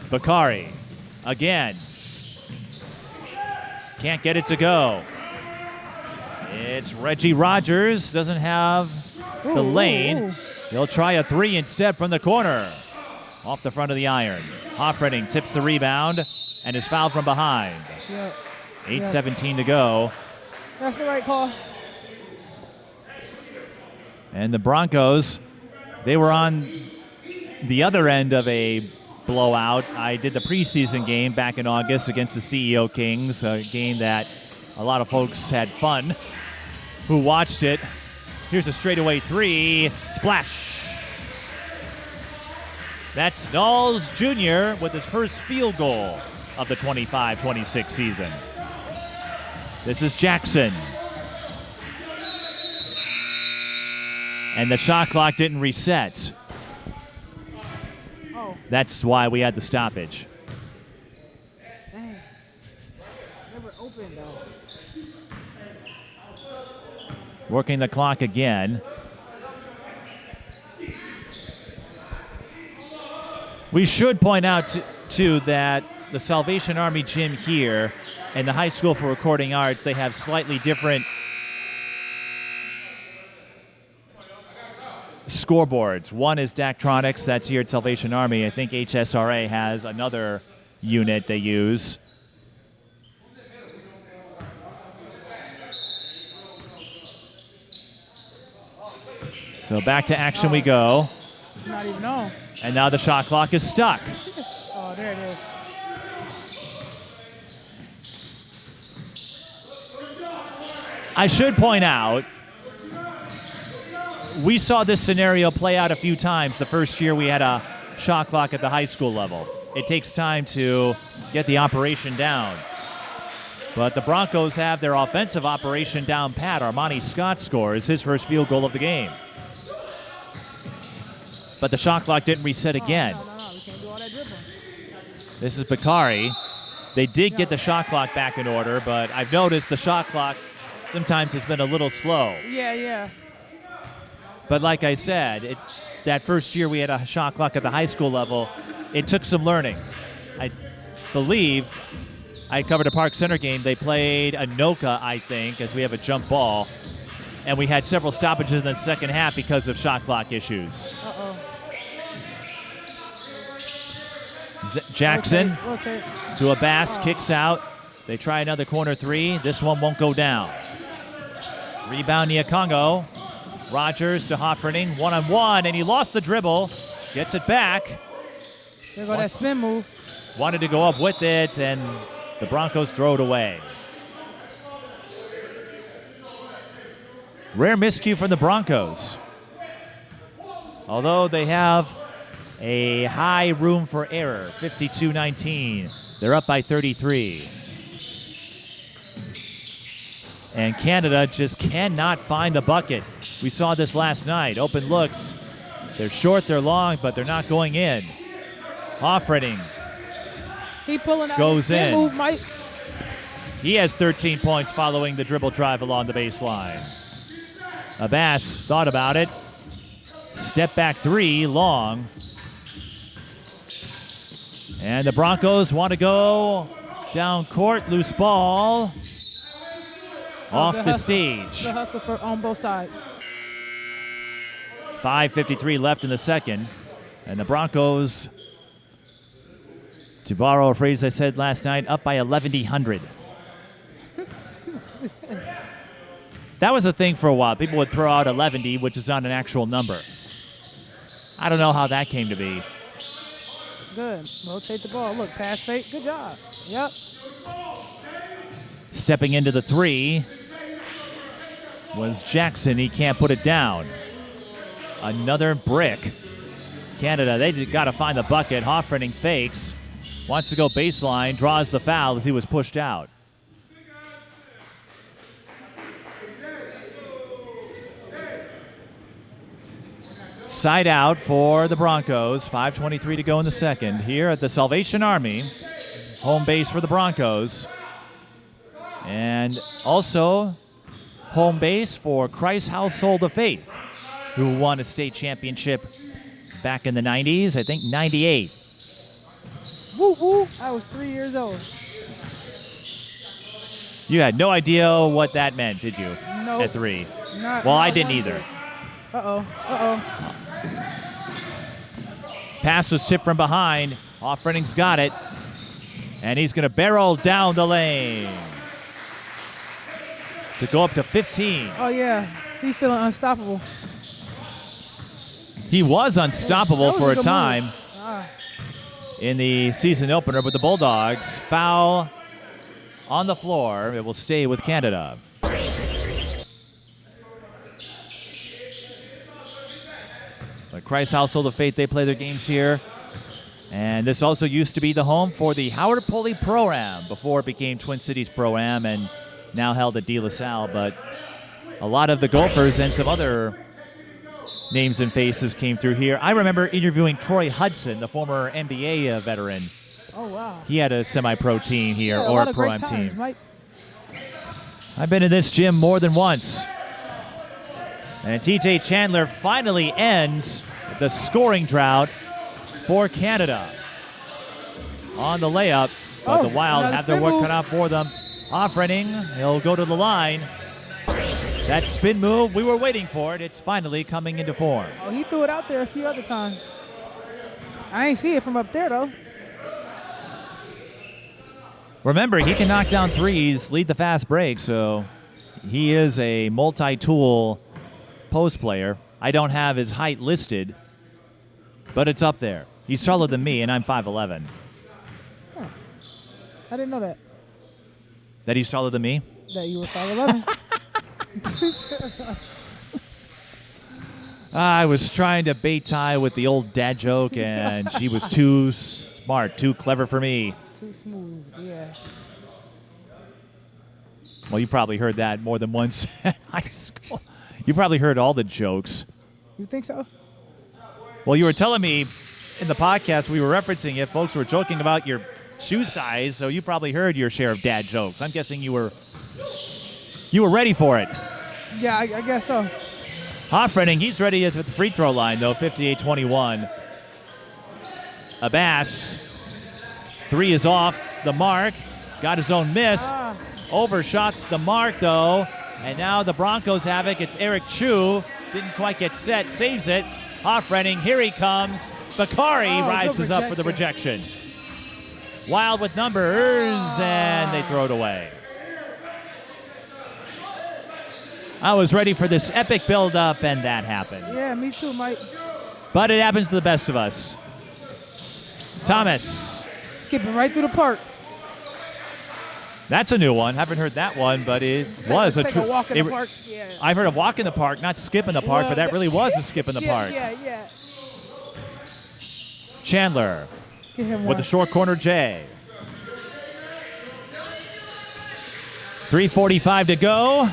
Bakari again. Can't get it to go. It's Reggie Rogers, doesn't have the lane. He'll try a three instead from the corner. Off the front of the iron. Hoffreding tips the rebound and is fouled from behind. Yep. 8:17 to go. That's the right call. And the Broncos, they were on the other end of a blowout. I did the preseason game back in August against the CEO Kings, a game that a lot of folks had fun who watched it. Here's a straightaway three. Splash. That's Knowles Jr. with his first field goal of the 25-26 season. This is Jackson. And the shot clock didn't reset. Oh, That's why we had the stoppage. dang. They were open, though. Working the clock again. We should point out, too, that the Salvation Army gym here and the High School for Recording Arts, they have slightly different scoreboards. One is Daktronics, that's here at Salvation Army. I think HSRA has another unit they use. So back to action we go. It's not even on. And now the shot clock is stuck. Oh, there it is. I should point out, we saw this scenario play out a few times the first year we had a shot clock at the high school level. It takes time to get the operation down. But the Broncos have their offensive operation down pat. Armani Scott scores his first field goal of the game. But the shot clock didn't reset again. No, we can't do all that dribbling. This is Bakari. They did get the shot clock back in order, but I've noticed the shot clock sometimes has been a little slow. Yeah. But like I said, that first year we had a shot clock at the high school level, it took some learning. I believe I covered a Park Center game. They played Anoka, I think, as we have a jump ball. And we had several stoppages in the second half because of shot clock issues. Jackson Rotate. to Abbas, kicks out. They try another corner three. This one won't go down. Rebound Nyakongo. Rogers to Hoffrening, one-on-one, and he lost the dribble. Gets it back. There go that spin move. Wanted to go up with it, and the Broncos throw it away. Rare miscue from the Broncos. Although they have a high room for error, 52-19. They're up by 33. And Canada just cannot find the bucket. We saw this last night. Open looks. They're short, they're long, but they're not going in. Hoffrening He pulling out goes his spin in. move, Mike. He has 13 points following the dribble drive along the baseline. Abbas thought about it. Step back three, long. And the Broncos want to go down court. Loose ball. Off the stage. The hustle on both sides. 5:53 left in the second. And the Broncos, to borrow a phrase I said last night, up by 1,100. That was a thing for a while. People would throw out 11, which is not an actual number. I don't know how that came to be. Good. Rotate the ball. Look, pass fake. Good job. Yep. Stepping into the three was Jackson. He can't put it down. Another brick. Canada, they got to find the bucket. Hoffrening fakes. Wants to go baseline. Draws the foul as he was pushed out. Side out for the Broncos. 5:23 to go in the second. Here at the Salvation Army. Home base for the Broncos. And also home base for Christ Household of Faith, who won a state championship back in the 90s, I think 98. Woo woo. I was 3 years old. You had no idea what that meant, did you? Nope. At 3. Not Well, I didn't one either. bit. Uh-oh. Pass was tipped from behind. Hoffrening's got it. And he's going to barrel down the lane to go up to 15. Oh, yeah. He's feeling unstoppable. He was unstoppable That was for a good time move. in the season opener, but the Bulldogs foul on the floor. It will stay with Canada. But Christ Household of Faith, they play their games here. And this also used to be the home for the Howard Pulley Pro-Am before it became Twin Cities Pro-Am and now held at De La Salle. But a lot of the Gophers and some other names and faces came through here. I remember interviewing Troy Hudson, the former NBA veteran. Oh, wow. He had a semi-pro team here, Yeah, or lot a of great pro-am times, team. Mike. I've been in this gym more than once. And TJ Chandler finally ends the scoring drought for Canada on the layup. But the Wild another have their spin work move. cut out for them. Hoffrening, he'll go to the line. That spin move, we were waiting for it. It's finally coming into form. Oh, he threw it out there a few other times. I ain't see it from up there, though. Remember, he can knock down threes, lead the fast break, so he is a multi-tool post player. I don't have his height listed, but it's up there. He's taller than me, and I'm 5'11". I didn't know that. That he's taller than me? That you were 5'11". I was trying to bait Ty with the old dad joke, and she was too smart, too clever for me. Too smooth, yeah. Well, you probably heard that more than once in high school. You probably heard all the jokes. You think so? Well, you were telling me in the podcast we were referencing it, folks were joking about your shoe size, so you probably heard your share of dad jokes. I'm guessing you were ready for it. Yeah, I guess so. Hoffrening, he's ready at the free throw line, though, 58-21. Abbas, 3 is off the mark. Got his own miss. Overshot the mark, though. And now the Broncos have it. It's Eric Chu. Didn't quite get set. Saves it. Hoffrening, here he comes. Bakari rises up for the rejection. Wild with numbers, and they throw it away. I was ready for this epic build-up, and that happened. Yeah, me too, Mike. But it happens to the best of us. Thomas. Skipping right through the park. That's a new one. Haven't heard that one, but it was a true. Walk in the park. Yeah. I've heard of walk in the park, not skip in the park, but that really was a skip in the park. Yeah. Chandler Give him with one. a short corner J. 3:45 to go.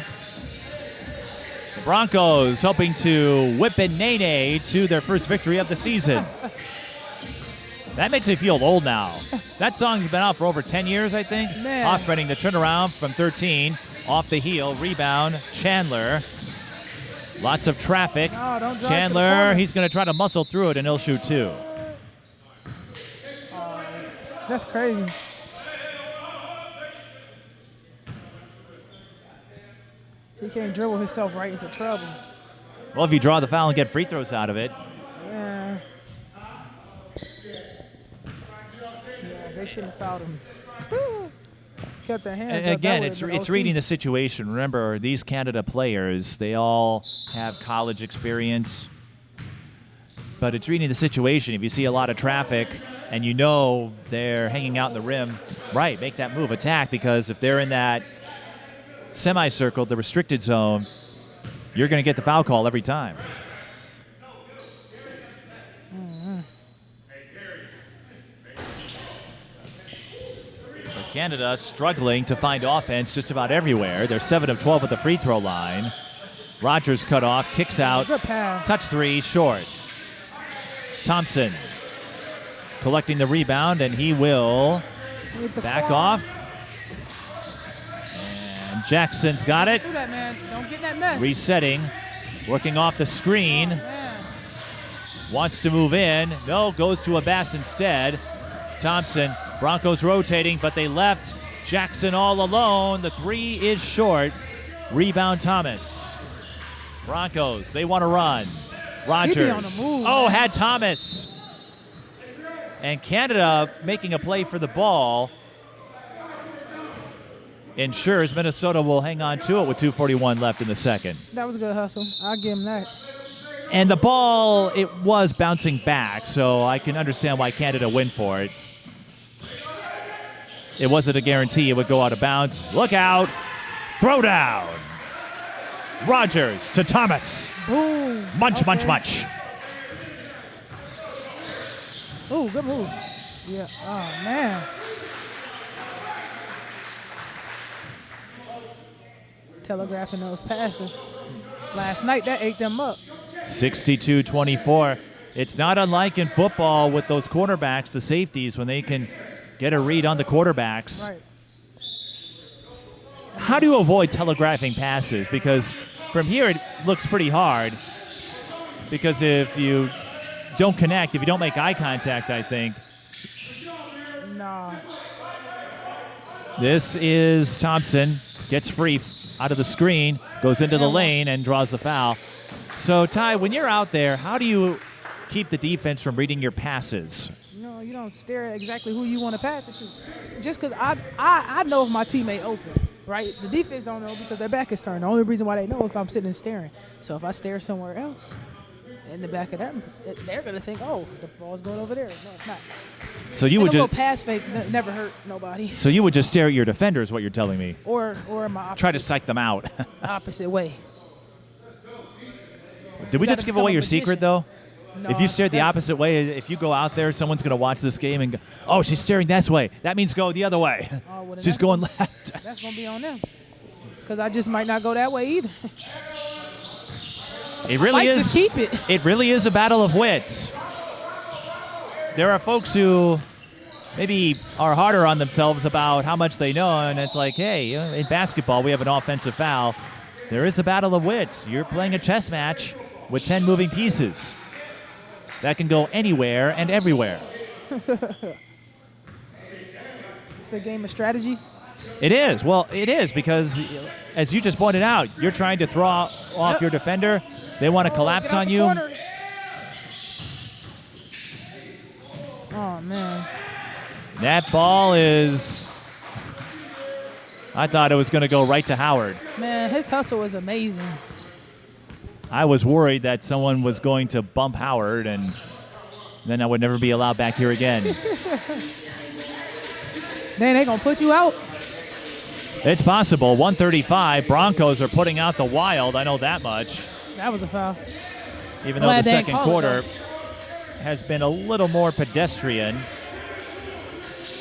The Broncos hoping to whip in Nene to their first victory of the season. That makes me feel old now. That song's been out for over 10 years, I think. Man. Hoffrening the turnaround from 13. Off the heel, rebound, Chandler. Lots of traffic. No, don't drive to the Chandler, corner. he's going to try to muscle through it, and he'll shoot 2. That's crazy. He can't dribble himself right into trouble. Well, if you draw the foul and get free throws out of it. Yeah. They shouldn't have fouled him. Kept their hands And up. again, That it's would've been it's OC. reading the situation. Remember, these Canada players, they all have college experience. But it's reading the situation. If you see a lot of traffic and you know they're hanging out in the rim, right, make that move, attack, because if they're in that semicircle, the restricted zone, you're going to get the foul call every time. Canada struggling to find offense just about everywhere. They're 7 of 12 at the free throw line. Rogers cut off, kicks out, Good pass. touch 3, short. Thompson collecting the rebound, and he will With the back foul. off. And Jackson's got it. Do that, man. Don't get in that mess. Resetting, working off the screen. Man. Wants to move in. No, goes to Abbas instead. Thompson, Broncos rotating, but they left Jackson all alone. The 3 is short. Rebound Thomas. Broncos, they want to run. Rogers. on the move, Oh, man. had Thomas. And Canada making a play for the ball ensures Minnesota will hang on to it with 2:41 left in the second. That was a good hustle. I'll give him that. And the ball, it was bouncing back, so I can understand why Canada went for it. It wasn't a guarantee it would go out of bounds. Look out. Throw down. Rogers to Thomas. Boom. Munch, Okay. munch, munch. Oh, good move. Yeah. Oh, man. Telegraphing those passes. Last night, that ate them up. 62-24. It's not unlike in football with those cornerbacks, the safeties, when they can get a read on the quarterbacks. Right. How do you avoid telegraphing passes? Because from here it looks pretty hard. Because if you don't connect, if you don't make eye contact, I think. Nah. This is Thompson. Gets free out of the screen, goes into the lane, and draws the foul. So, Ty, when you're out there, how do you keep the defense from reading your passes? No, you don't stare at exactly who you want to pass it to. Just because I know if my teammate open, right? The defense don't know because their back is turned. The only reason why they know if I'm sitting and staring. So if I stare somewhere else, in the back of them, they're going to think, oh, the ball's going over there. No, it's not. So you And would a little just pass fake never hurt nobody. so you would just stare at your defender is what you're telling me. Or my opposite, Try to psych them out. opposite way. Did we gotta just give become away a your secret, magician. though? No, If you stared the that's- opposite way, if you go out there, someone's going to watch this game and go, oh, she's staring this way. That means go the other way. Oh, well, then She's that's going gonna- left. That's going to be on them. because I just might not go that way either. It really Fight to is. keep it. It really is a battle of wits. There are folks who maybe are harder on themselves about how much they know, and it's like, hey, in basketball we have an offensive foul. There is a battle of wits. You're playing a chess match with 10 moving pieces that can go anywhere and everywhere. It's a game of strategy. It is. Well, it is because, as you just pointed out, you're trying to throw off your defender. They want to collapse Get out on the you. corner. Oh, man. That ball is... I thought it was going to go right to Howard. Man, his hustle is amazing. I was worried that someone was going to bump Howard, and then I would never be allowed back here again. Then they going to put you out. It's possible. 135. Broncos are putting out the Wild. I know that much. That was a foul. Even though Glad the they didn't second call it, quarter though. has been a little more pedestrian.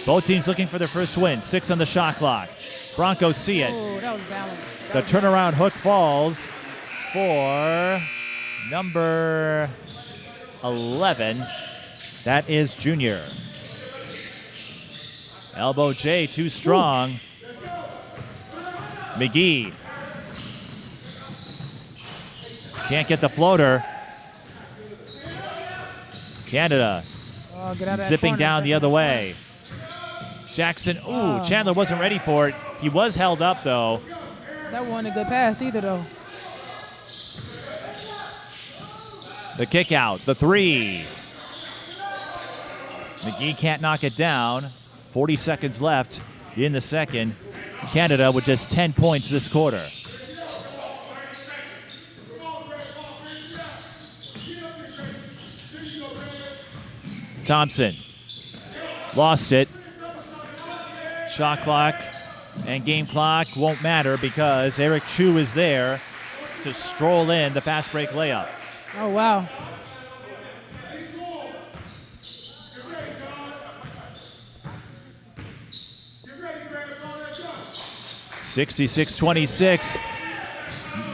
Both teams looking for their first win. 6 on the shot clock. Broncos see it. Oh, that was balanced. The turnaround hook falls for number 11. That is Junior. Elbow J too strong. McGee can't get the floater. Canada Oh, get out of that zipping corner. down the other way. Jackson, Chandler wasn't ready for it. He was held up, though. That wasn't a good pass either, though. The kick out, the three. McGee can't knock it down. 40 seconds left in the second. Canada with just 10 points this quarter. Thompson lost it. Shot clock and game clock won't matter because Eric Chu is there to stroll in the fast break layup. Oh, wow. (66-26).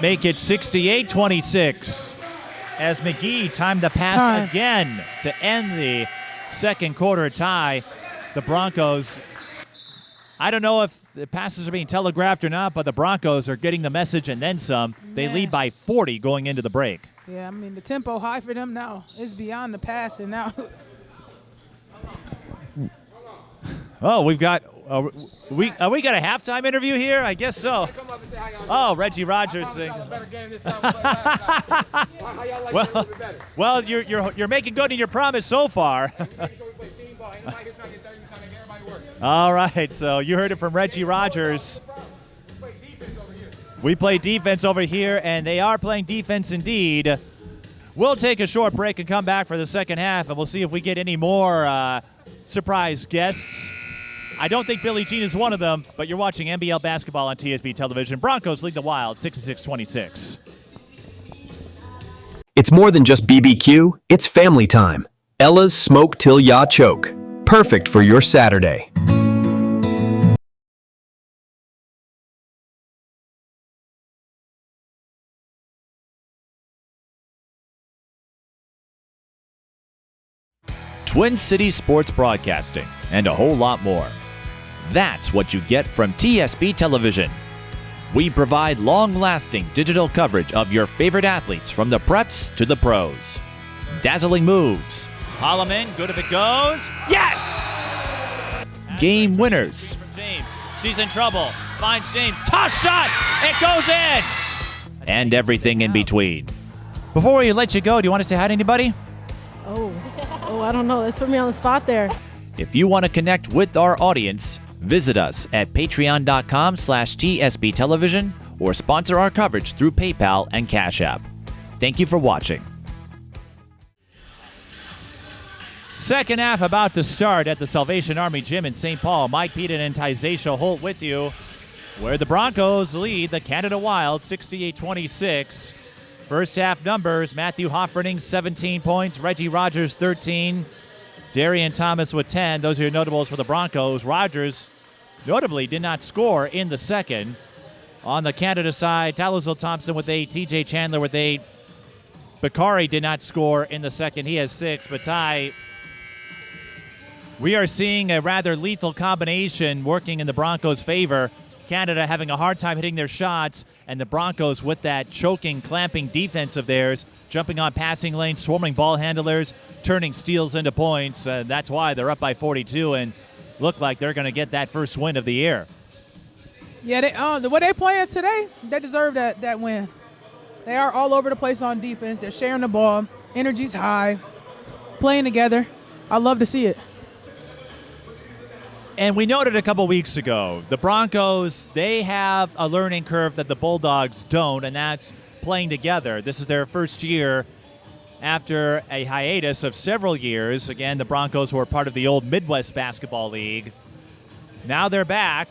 Make it 68-26 as McGee timed the pass again to end the second quarter tie. The Broncos, I don't know if the passes are being telegraphed or not, but the Broncos are getting the message and then some. They lead by 40 going into the break. Yeah, I mean, the tempo high for them now. It's beyond the passing now. Oh, we've got we got a halftime interview here? I guess so. Oh, Reggie Rogers thing. Well, you're making good in your promise so far. All right, so you heard it from Reggie Rogers. We play defense over here, and they are playing defense indeed. We'll take a short break and come back for the second half, and we'll see if we get any more surprise guests. I don't think Billie Jean is one of them, but you're watching NBL basketball on TSB television. Broncos lead the Wild 66-26. It's more than just BBQ, it's family time. Ella's Smoke Till Ya Choke. Perfect for your Saturday. Twin City Sports Broadcasting, and a whole lot more. That's what you get from TSB Television. We provide long-lasting digital coverage of your favorite athletes from the preps to the pros. Dazzling moves. Holloman, good if it goes. Yes! Game winners. From James. She's in trouble. Finds James. Toss shot! It goes in! And everything in between. Before we let you go, do you want to say hi to anybody? Oh, I don't know. Let's put me on the spot there. If you want to connect with our audience, visit us at patreon.com/TSB Television or sponsor our coverage through PayPal and Cash App. Thank you for watching. Second half about to start at the Salvation Army Gym in St. Paul. Mike Peden and Tyzashia Holt with you, where the Broncos lead the Canada Wild 68-26. First half numbers, Matthew Hofferding 17 points, Reggie Rogers 13, Darian Thomas with 10. Those are your notables for the Broncos. Rogers notably did not score in the second. On the Canada side, Talazil Thompson with 8, TJ Chandler with 8. Bakari did not score in the second. He has 6. But Ty, we are seeing a rather lethal combination working in the Broncos' favor. Canada having a hard time hitting their shots, and the Broncos with that choking, clamping defense of theirs, jumping on passing lanes, swarming ball handlers, turning steals into points. That's why they're up by 42 and look like they're going to get that first win of the year. Yeah, the way they playing today, they deserve that win. They are all over the place on defense. They're sharing the ball. Energy's high. Playing together. I love to see it. And we noted a couple weeks ago, the Broncos, they have a learning curve that the Bulldogs don't, and that's playing together. This is their first year after a hiatus of several years. Again, the Broncos were part of the old Midwest Basketball League. Now they're back.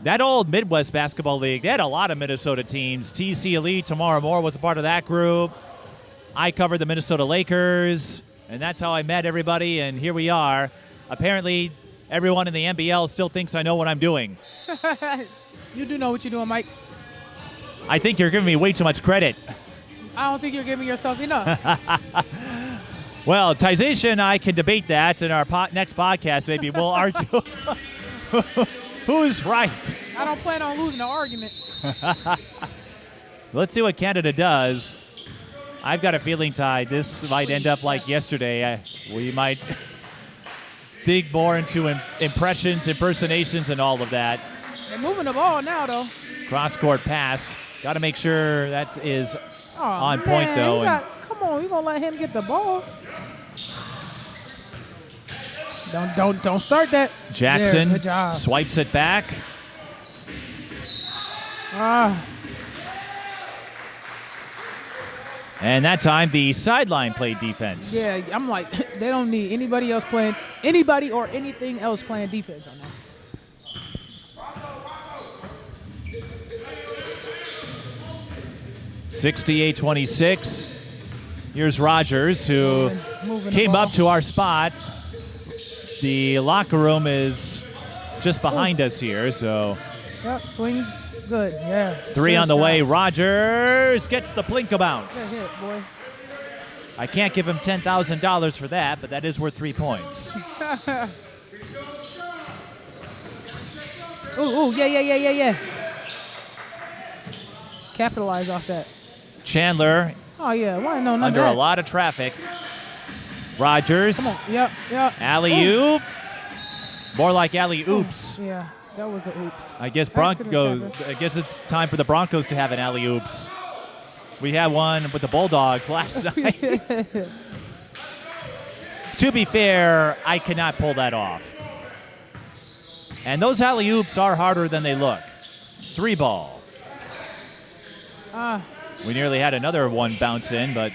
That old Midwest Basketball League, they had a lot of Minnesota teams. TC Elite, Tamara Moore was a part of that group. I covered the Minnesota Lakers, and that's how I met everybody, and here we are. Apparently, everyone in the NBL still thinks I know what I'm doing. You do know what you're doing, Mike. I think you're giving me way too much credit. I don't think you're giving yourself enough. Well, Tyzashia and I can debate that in our next podcast. Maybe we'll argue who's right. I don't plan on losing the argument. Let's see what Canada does. I've got a feeling, Ty, this might end up like yesterday. We might dig more into impressions, impersonations, and all of that. They're moving the ball now, though. Cross-court pass. Got to make sure that is on point, though. Come on, you gonna let him get the ball? Don't start that. Jackson good job. swipes it back. And that time, the sideline played defense. Yeah, I'm like, they don't need anybody or anything else playing defense on that. (68-26). Here's Rogers, who Moving came the ball. up to our spot. The locker room is just behind us here, so Yep, swing. Good, yeah. 3 Good on the way. shot. Rogers gets the Plinka bounce. Good hit, boy. I can't give him $10,000 for that, but that is worth 3 points. Ooh, yeah. Capitalize off that. Chandler Oh, yeah, why no, none under of a that. lot of traffic. Rogers. Come on, yep. Alley-oop. More like alley-oops. Yeah, that was the oops. I guess Accident I guess it's time for the Broncos to have an alley-oops. We had one with the Bulldogs last night. To be fair, I cannot pull that off. And those alley-oops are harder than they look. 3 ball. We nearly had another one bounce in, but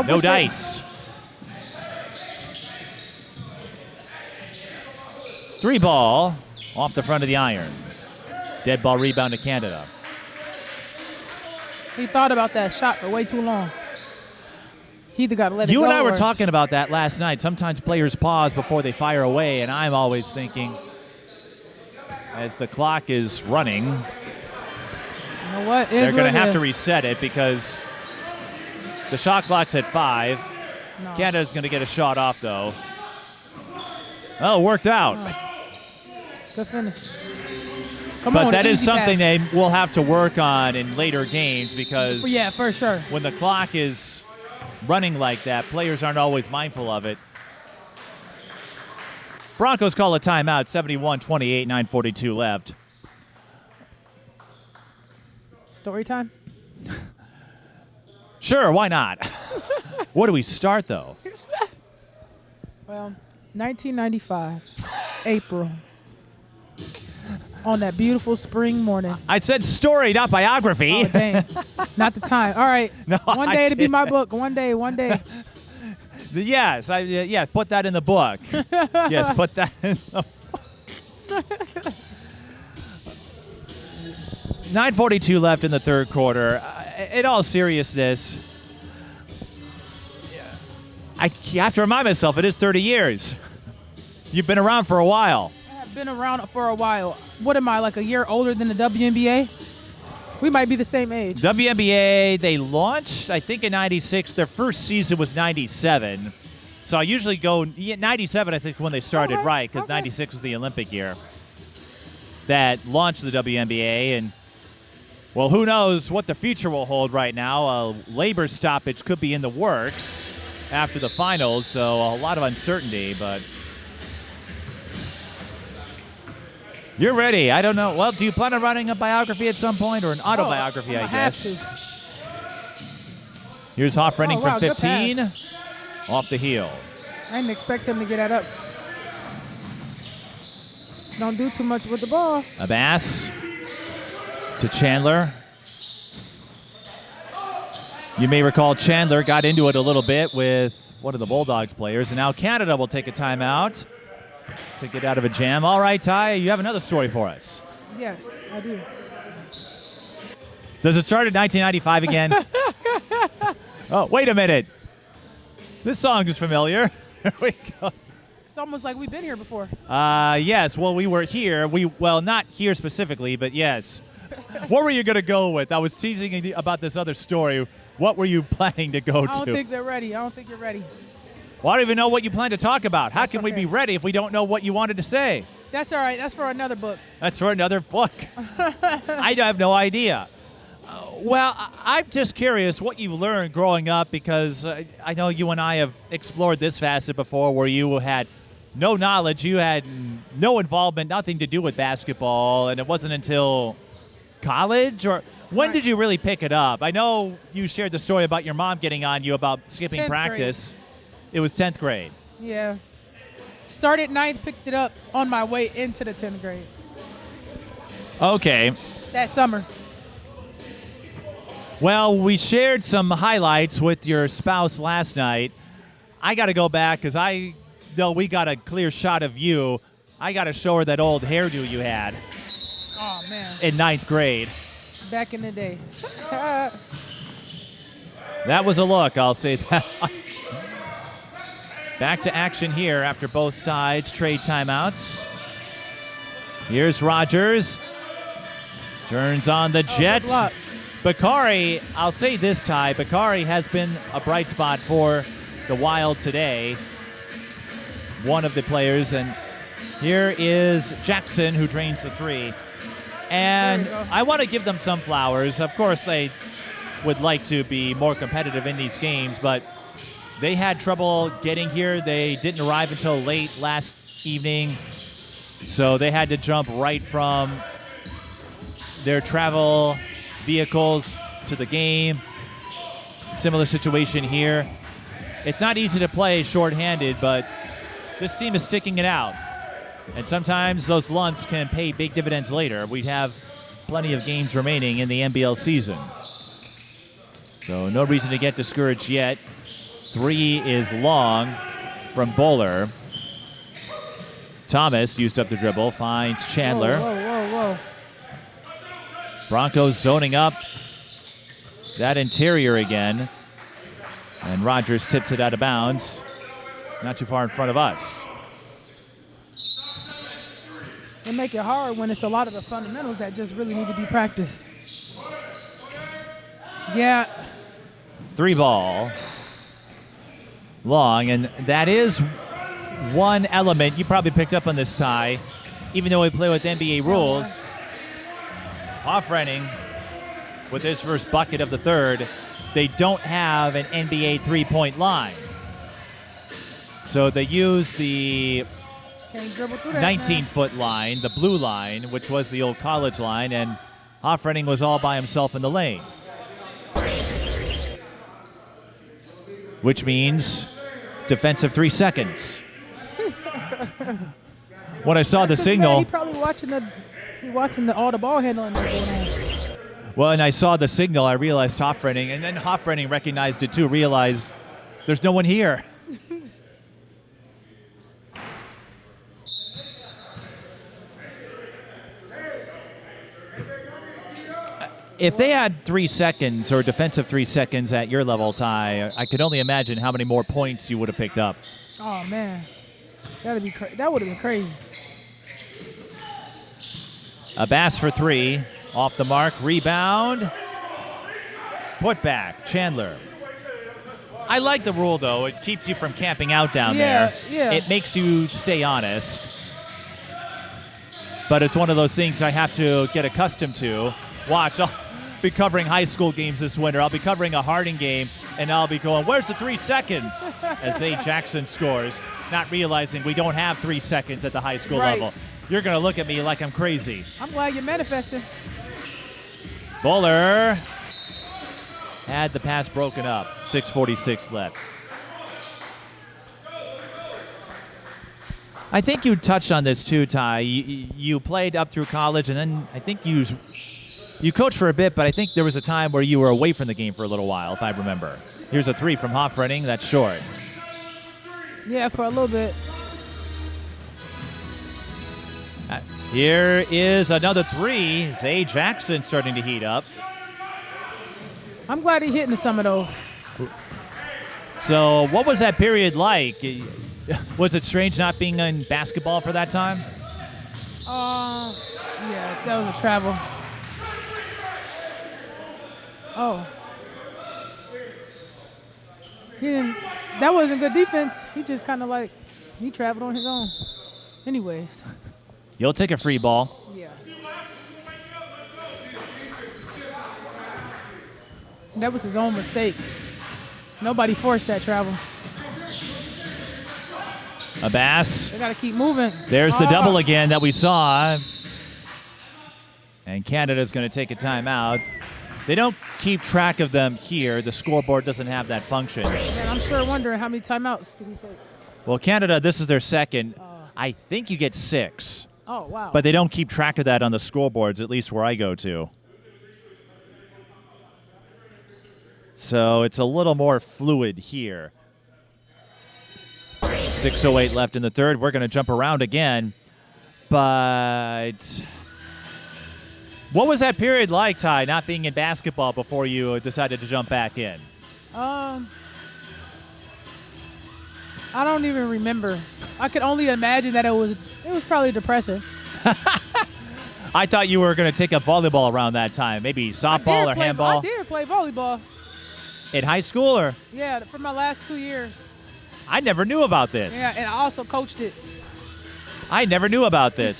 no dice. 3 ball off the front of the iron. Dead ball rebound to Canada. He thought about that shot for way too long. He either got to let it go. You and I were or- talking about that last night. Sometimes players pause before they fire away, and I'm always thinking, as the clock is running, You know what? they're going to have to reset it because the shot clock's at 5. No. Canada's going to get a shot off, though. Oh, worked out. Good finish. Come But on, that is easy something pass. they will have to work on in later games because Yeah, for sure. when the clock is running like that, players aren't always mindful of it. Broncos call a timeout, 71-28, 9:42 left. Story time? Sure, why not? Where do we start, though? Well, 1995, April. On that beautiful spring morning. I said story, not biography. Oh, dang. Not the time. All right. No, one I day to be my didn't. book. One day. Yes, put that in the book. Yes, put that in the book. 9:42 left in the third quarter. In all seriousness, I have to remind myself it is 30 years. You've been around for a while. I have been around for a while. What am I, like a year older than the WNBA? We might be the same age. WNBA, they launched, I think, in 96. Their first season was 97. So I usually go 97, I think, when they started, Okay, right, because okay. 96 was the Olympic year that launched the WNBA. And, well, who knows what the future will hold right now. A labor stoppage could be in the works after the finals, so a lot of uncertainty, but you're ready. I don't know. Well, do you plan on writing a biography at some point or an autobiography, I guess? Have Here's Hoffrening Oh, wow, from good 15. Off the heel. to. I didn't expect him to get that up. Don't do too much with the ball. Abbas to Chandler. You may recall Chandler got into it a little bit with one of the Bulldogs players, and now Canada will take a timeout to get out of a jam. All right, Ty, you have another story for us. Yes, I do. Does it start in 1995 again? Oh, wait a minute. This song is familiar. Here we go. It's almost like we've been here before. Yes, well, we were here. Well, not here specifically, but yes. What were you going to go with? I was teasing you about this other story. What were you planning to go I don't to? think they're ready. I don't think you're ready. Well, I don't even know what you plan to talk about. How That's can we okay. be ready if we don't know what you wanted to say? That's all right. That's for another book. That's for another book. I have no idea. Well, I'm just curious what you've learned growing up, because I know you and I have explored this facet before where you had no knowledge, you had no involvement, nothing to do with basketball, and it wasn't until college, or when did you really pick it up? I know you shared the story about your mom getting on you about skipping 10th practice. It was 10th grade. Yeah. Started 9th, picked it up on my way into the 10th grade Okay. that summer. Well, we shared some highlights with your spouse last night. I got to go back because I know we got a clear shot of you. I got to show her that old hairdo you had Oh, man. in 9th grade. Back in the day. That was a look, I'll say that. Back to action here after both sides trade timeouts. Here's Rogers. Turns on the Jets. good luck. Bakari, I'll say this, Ty, Bakari has been a bright spot for the Wild today. One of the players, and here is Jackson, who drains the three. And There you go. I want to give them some flowers. Of course, they would like to be more competitive in these games, but they had trouble getting here. They didn't arrive until late last evening, so they had to jump right from their travel vehicles to the game. Similar situation here. It's not easy to play shorthanded, but this team is sticking it out. And sometimes those lunts can pay big dividends later. We have plenty of games remaining in the NBL season. So no reason to get discouraged yet. Three is long from Bowler. Thomas used up the dribble, finds Chandler. Whoa. Broncos zoning up that interior again. And Rogers tips it out of bounds. Not too far in front of us. They make it hard when it's a lot of the fundamentals that just really need to be practiced. Yeah. Three ball. Long, and that is one element you probably picked up on this, Ty. Even though we play with NBA rules, Hoffrening, with his first bucket of the third, they don't have an NBA three-point line. So they use the Can't dribble through that, man. 19-foot line, the blue line, which was the old college line, and Hoffrening was all by himself in the lane. Which means defensive 3 seconds. When I saw the That's 'cause, man, signal, he probably watching all the ball handling that's going on. well, and I saw the signal, I realized Hoffrening, and then Hoffrening recognized it too, realized there's no one here. If they had 3 seconds or defensive 3 seconds at your level, Ty, I could only imagine how many more points you would have picked up. Oh man, that would have been crazy. Abbas for three. Off the mark. Rebound. Put back. Chandler. I like the rule, though. It keeps you from camping out down there. Yeah. It makes you stay honest. But it's one of those things I have to get accustomed to. Watch, I'll be covering high school games this winter. I'll be covering a Harding game, and I'll be going, where's the 3 seconds? As Zay Jackson scores, not realizing we don't have 3 seconds at the high school level. You're going to look at me like I'm crazy. I'm glad you're manifesting. Bowler had the pass broken up. 6:46 left. I think you touched on this too, Ty. You played up through college, and then I think you coached for a bit, but I think there was a time where you were away from the game for a little while, if I remember. Here's a three from Hoffrening. That's short. Yeah, for a little bit. Here is another three. Zay Jackson starting to heat up. I'm glad he hitting some of those. So what was that period like? Was it strange not being in basketball for that time? Yeah, that was a travel. Oh. That wasn't good defense. He just kind of like, he traveled on his own. Anyways. You'll take a free ball. Yeah. That was his own mistake. Nobody forced that travel. Abbas. They got to keep moving. There's the double again that we saw. And Canada's going to take a timeout. They don't keep track of them here. The scoreboard doesn't have that function. And I'm sure wondering how many timeouts did he take. Well, Canada, this is their second. I think you get 6. Oh, wow. But they don't keep track of that on the scoreboards, at least where I go to. So it's a little more fluid here. 6:08 left in the third. We're going to jump around again. But what was that period like, Ty, not being in basketball before you decided to jump back in? I don't even remember. I could only imagine that it was probably depressing. I thought you were going to take up volleyball around that time, maybe softball or handball. I did play volleyball. In high school, or? Yeah, for my last 2 years. I never knew about this. Yeah, and I also coached it. I never knew about this.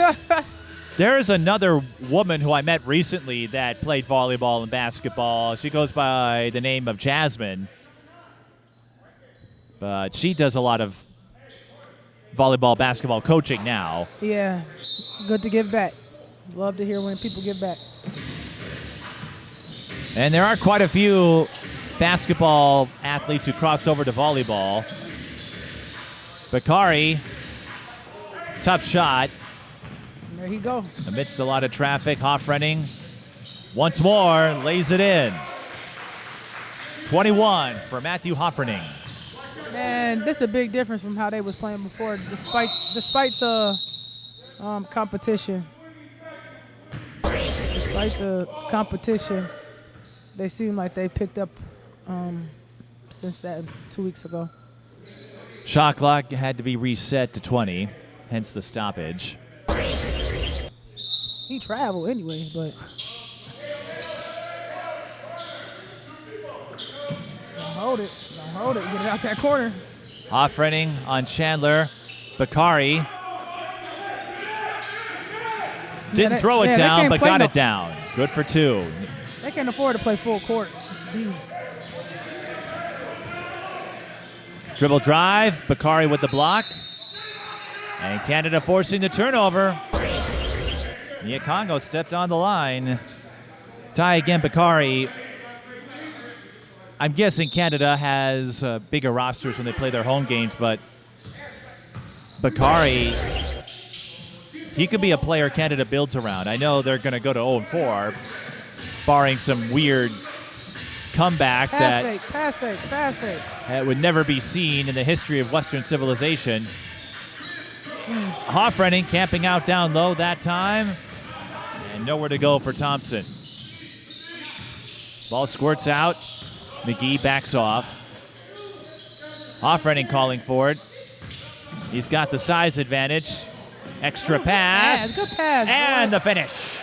There is another woman who I met recently that played volleyball and basketball. She goes by the name of Jasmine. But she does a lot of volleyball, basketball coaching now. Yeah, good to give back. Love to hear when people give back. And there are quite a few basketball athletes who cross over to volleyball. Bakari, tough shot. There he goes. Amidst a lot of traffic, Hoffrening once more lays it in. 21 for Matthew Hoffrening. Man, this is a big difference from how they was playing before, despite the competition. Despite the competition, they seem like they picked up since that 2 weeks ago. Shot clock had to be reset to 20, hence the stoppage. He traveled anyway, but don't hold it. Don't hold it. Get it out that corner. Hoffrening on Chandler. Bakari didn't throw it down, but got it down. Good for 2. They can't afford to play full court. Dribble drive. Bakari with the block. And Canada forcing the turnover. Nyakongo stepped on the line. Tie again, Bakari. I'm guessing Canada has bigger rosters when they play their home games, but Bakari, he could be a player Canada builds around. I know they're going to go to 0-4, barring some weird comeback that would never be seen in the history of Western civilization. Hoffrening camping out down low that time. And nowhere to go for Thompson. Ball squirts out. McGee backs off. Hoffrening calling for it. He's got the size advantage. Extra pass. Good pass. And the finish.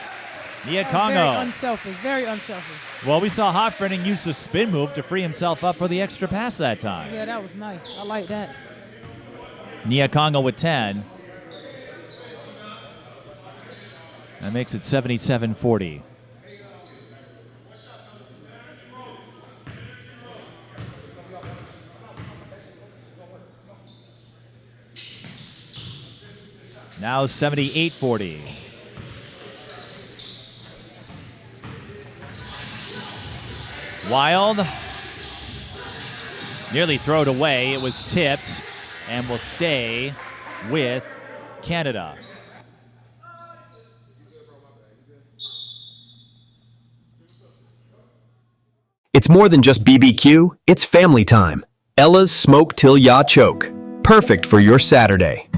Very Niakongo. unselfish. Very unselfish. Well, we saw Hoffrening use the spin move to free himself up for the extra pass that time. Yeah, that was nice. I like that. Niakongo with 10. That makes it 77-40. Now 78-40. Wild. Nearly thrown it away. It was tipped and will stay with Canada. It's more than just BBQ, it's family time. Ella's Smoke Till Ya Choke. Perfect for your Saturday.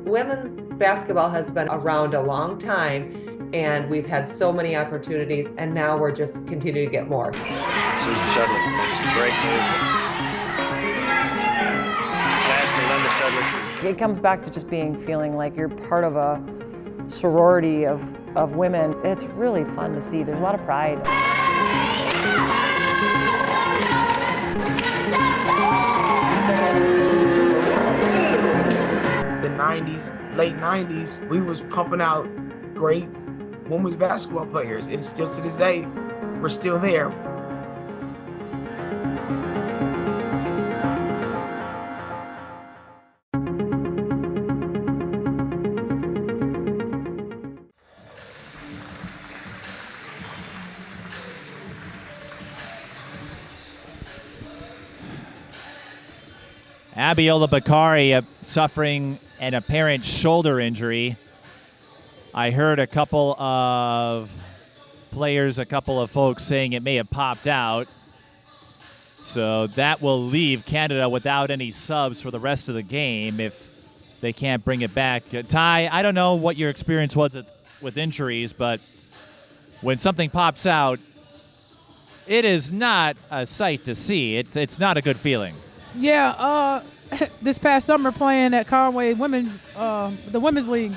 Women's basketball has been around a long time, and we've had so many opportunities, and now we're just continuing to get more. Tyzashia makes a great move. Pass to Linda Sedley. It comes back to just feeling like you're part of a sorority of women. It's really fun to see. There's a lot of pride. The 90s, late 90s, we was pumping out great women's basketball players, and still to this day, we're still there. Abiola Bakari suffering an apparent shoulder injury. I heard a couple of players, a couple of folks saying it may have popped out. So that will leave Canada without any subs for the rest of the game if they can't bring it back. Ty, I don't know what your experience was with injuries, but when something pops out, it is not a sight to see. It's not a good feeling. Yeah, this past summer playing at Conway the women's league,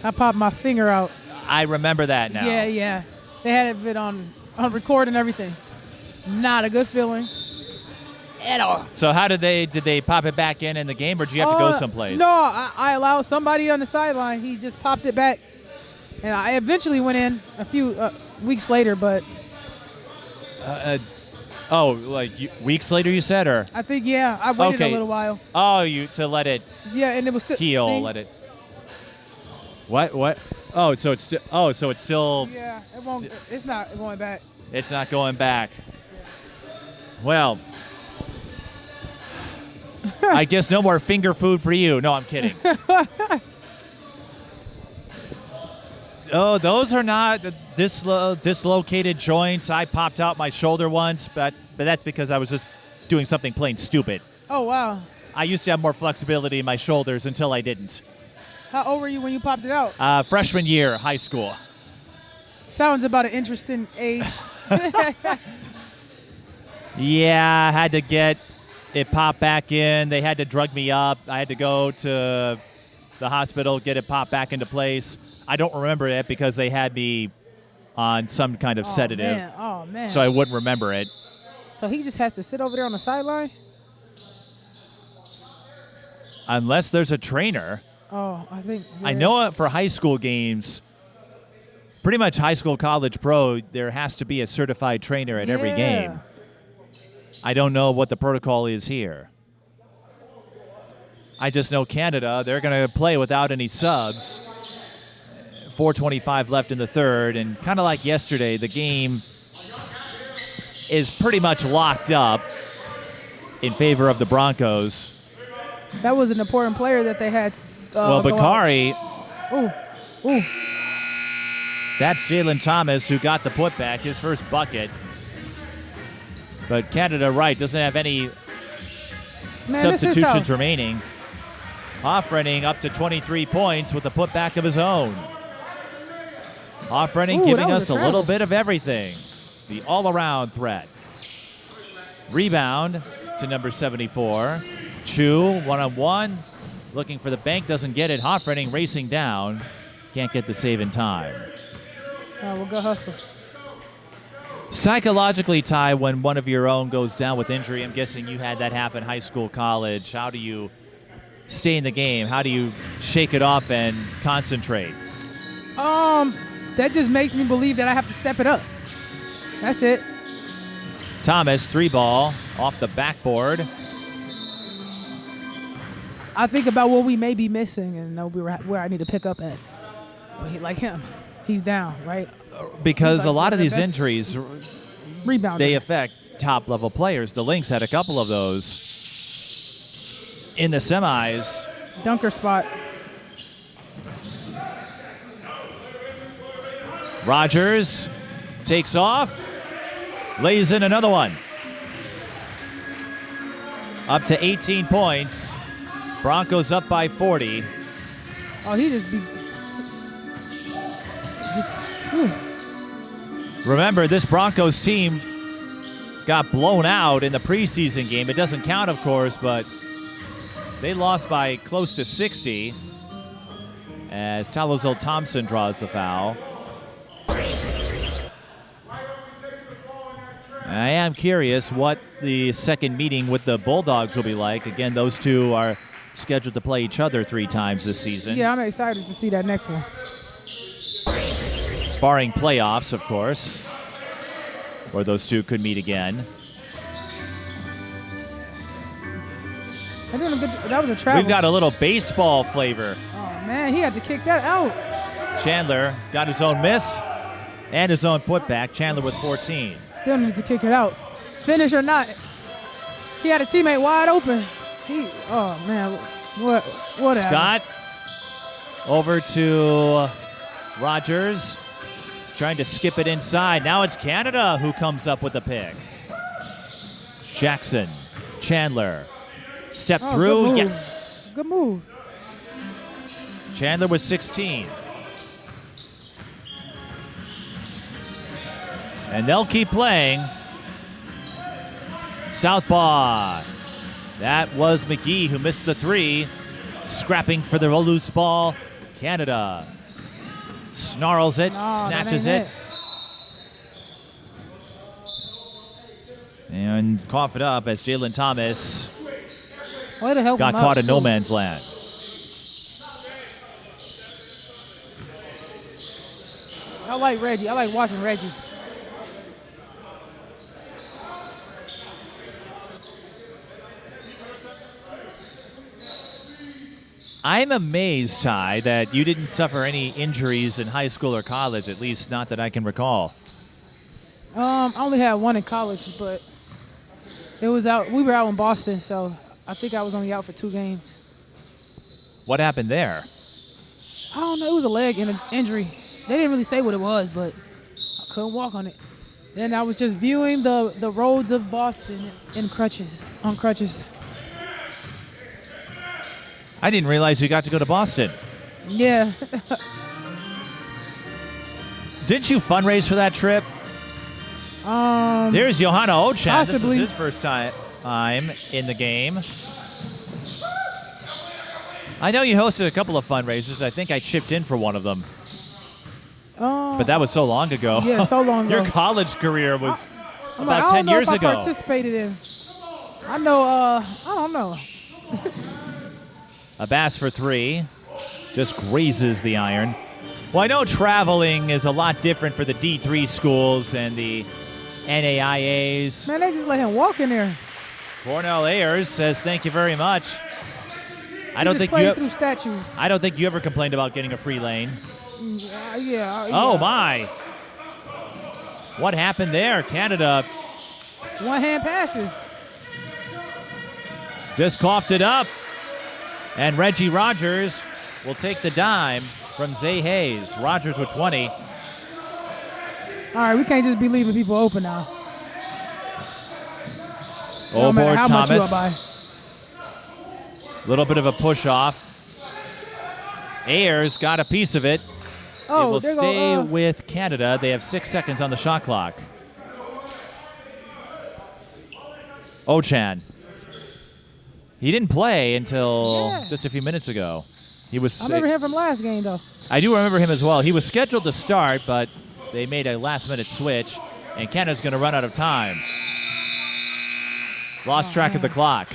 I popped my finger out. I remember that now. Yeah. They had it on record and everything. Not a good feeling at all. So how did they pop it back in the game, or did you have to go someplace? No, I allowed somebody on the sideline. He just popped it back, and I eventually went in a few weeks later, but weeks later you said, or? I think, yeah, I waited a little while. Oh, to let it and it was still heal, see? let it. What? Oh, so it's still. Yeah, it won't. It's not going back. It's not going back. Well, I guess no more finger food for you. No, I'm kidding. Oh, those are not dislocated joints. I popped out my shoulder once, but that's because I was just doing something plain stupid. Oh, wow. I used to have more flexibility in my shoulders until I didn't. How old were you when you popped it out? Freshman year, high school. Sounds about an interesting age. Yeah, I had to get it popped back in. They had to drug me up. I had to go to the hospital, get it popped back into place. I don't remember it because they had me on some kind of sedative. Oh, man. So I wouldn't remember it. So he just has to sit over there on the sideline? Unless there's a trainer. Oh, I think. I know for high school games, pretty much high school, college, pro, there has to be a certified trainer at every game. I don't know what the protocol is here. I just know Canada, they're going to play without any subs. 4:25 left in the third, and kind of like yesterday, the game is pretty much locked up in favor of the Broncos. That was an important player that they had. Bakari, ooh. That's Jalen Thomas who got the putback, his first bucket. But Canada, doesn't have any substitutions remaining. Hoffrening up to 23 points with a putback of his own. Hoffrening Ooh, giving that was us a a travel. little bit of everything. The all-around threat. Rebound to number 74. Chu, one-on-one. Looking for the bank, doesn't get it. Hoffrening racing down. Can't get the save in time. We'll go hustle. Psychologically, Ty, when one of your own goes down with injury, I'm guessing you had that happen high school, college. How do you stay in the game? How do you shake it off and concentrate? That just makes me believe that I have to step it up. That's it. Thomas, 3-ball off the backboard. I think about what we may be missing and know where I need to pick up at. But like him, he's down, right? Because He's a like lot of the these best injuries, rebounder. they affect top-level players. The Lynx had a couple of those in the semis. Dunker spot. Rogers takes off, lays in another one. Up to 18 points. Broncos up by 40. Oh, he just be. Remember, this Broncos team got blown out in the preseason game. It doesn't count, of course, but they lost by close to 60 as Talazol Thompson draws the foul. I am curious what the second meeting with the Bulldogs will be like. Again, those two are scheduled to play each other 3 times this season. Yeah, I'm excited to see that next one. Barring playoffs, of course, where those two could meet again. That was a travel. We've got a little baseball flavor. Oh, man, he had to kick that out. Chandler got his own miss and his own putback. Chandler with 14. Still needs to kick it out. Finish or not. He had a teammate wide open. Oh, man. What Scott over to Rogers. He's trying to skip it inside. Now it's Canada who comes up with the pick. Jackson, Chandler. Step Oh, through. good move. Yes. Good move. Chandler with 16. And they'll keep playing. Southpaw. That was McGee who missed the 3. Scrapping for the loose ball. Canada snarls it, snatches it. And cough it up as Jalen Thomas Way to help got him caught out, in no too. man's land. I like Reggie. I like watching Reggie. I'm amazed, Ty, that you didn't suffer any injuries in high school or college, at least not that I can recall. I only had one in college, but it was out. We were out in Boston, so I think I was only out for 2 games. What happened there? I don't know. It was a leg injury. They didn't really say what it was, but I couldn't walk on it. Then I was just viewing the roads of Boston on crutches. I didn't realize you got to go to Boston. Yeah. Didn't you fundraise for that trip? There's Johanna Ochan. Possibly. This is his first time in the game. I know you hosted a couple of fundraisers. I think I chipped in for one of them. But that was so long ago. Yeah, so long ago. Your college career was I'm about like, 10 years I don't know if I ago. participated in. I know. I don't know. Abbas for 3. Just grazes the iron. Well, I know traveling is a lot different for the D3 schools and the NAIAs. Man, they just let him walk in there. Cornell Ayers says thank you very much. I don't He just think played you. through statues. I don't think you ever complained about getting a free lane. Yeah. Oh my! What happened there? Canada One-hand passes. just coughed it up, and Reggie Rogers will take the dime from Zay Hayes. Rogers with 20. All right, we can't just be leaving people open now. No matter Oboard how much you are by. Thomas. Little bit of a push off. Ayers got a piece of it. Oh, it will there stay go, with Canada. They have 6 seconds on the shot clock. Ochan. He didn't play until just a few minutes ago. He was. I remember him from last game, though. I do remember him as well. He was scheduled to start, but they made a last-minute switch, and Canada's going to run out of time. Lost track of the clock.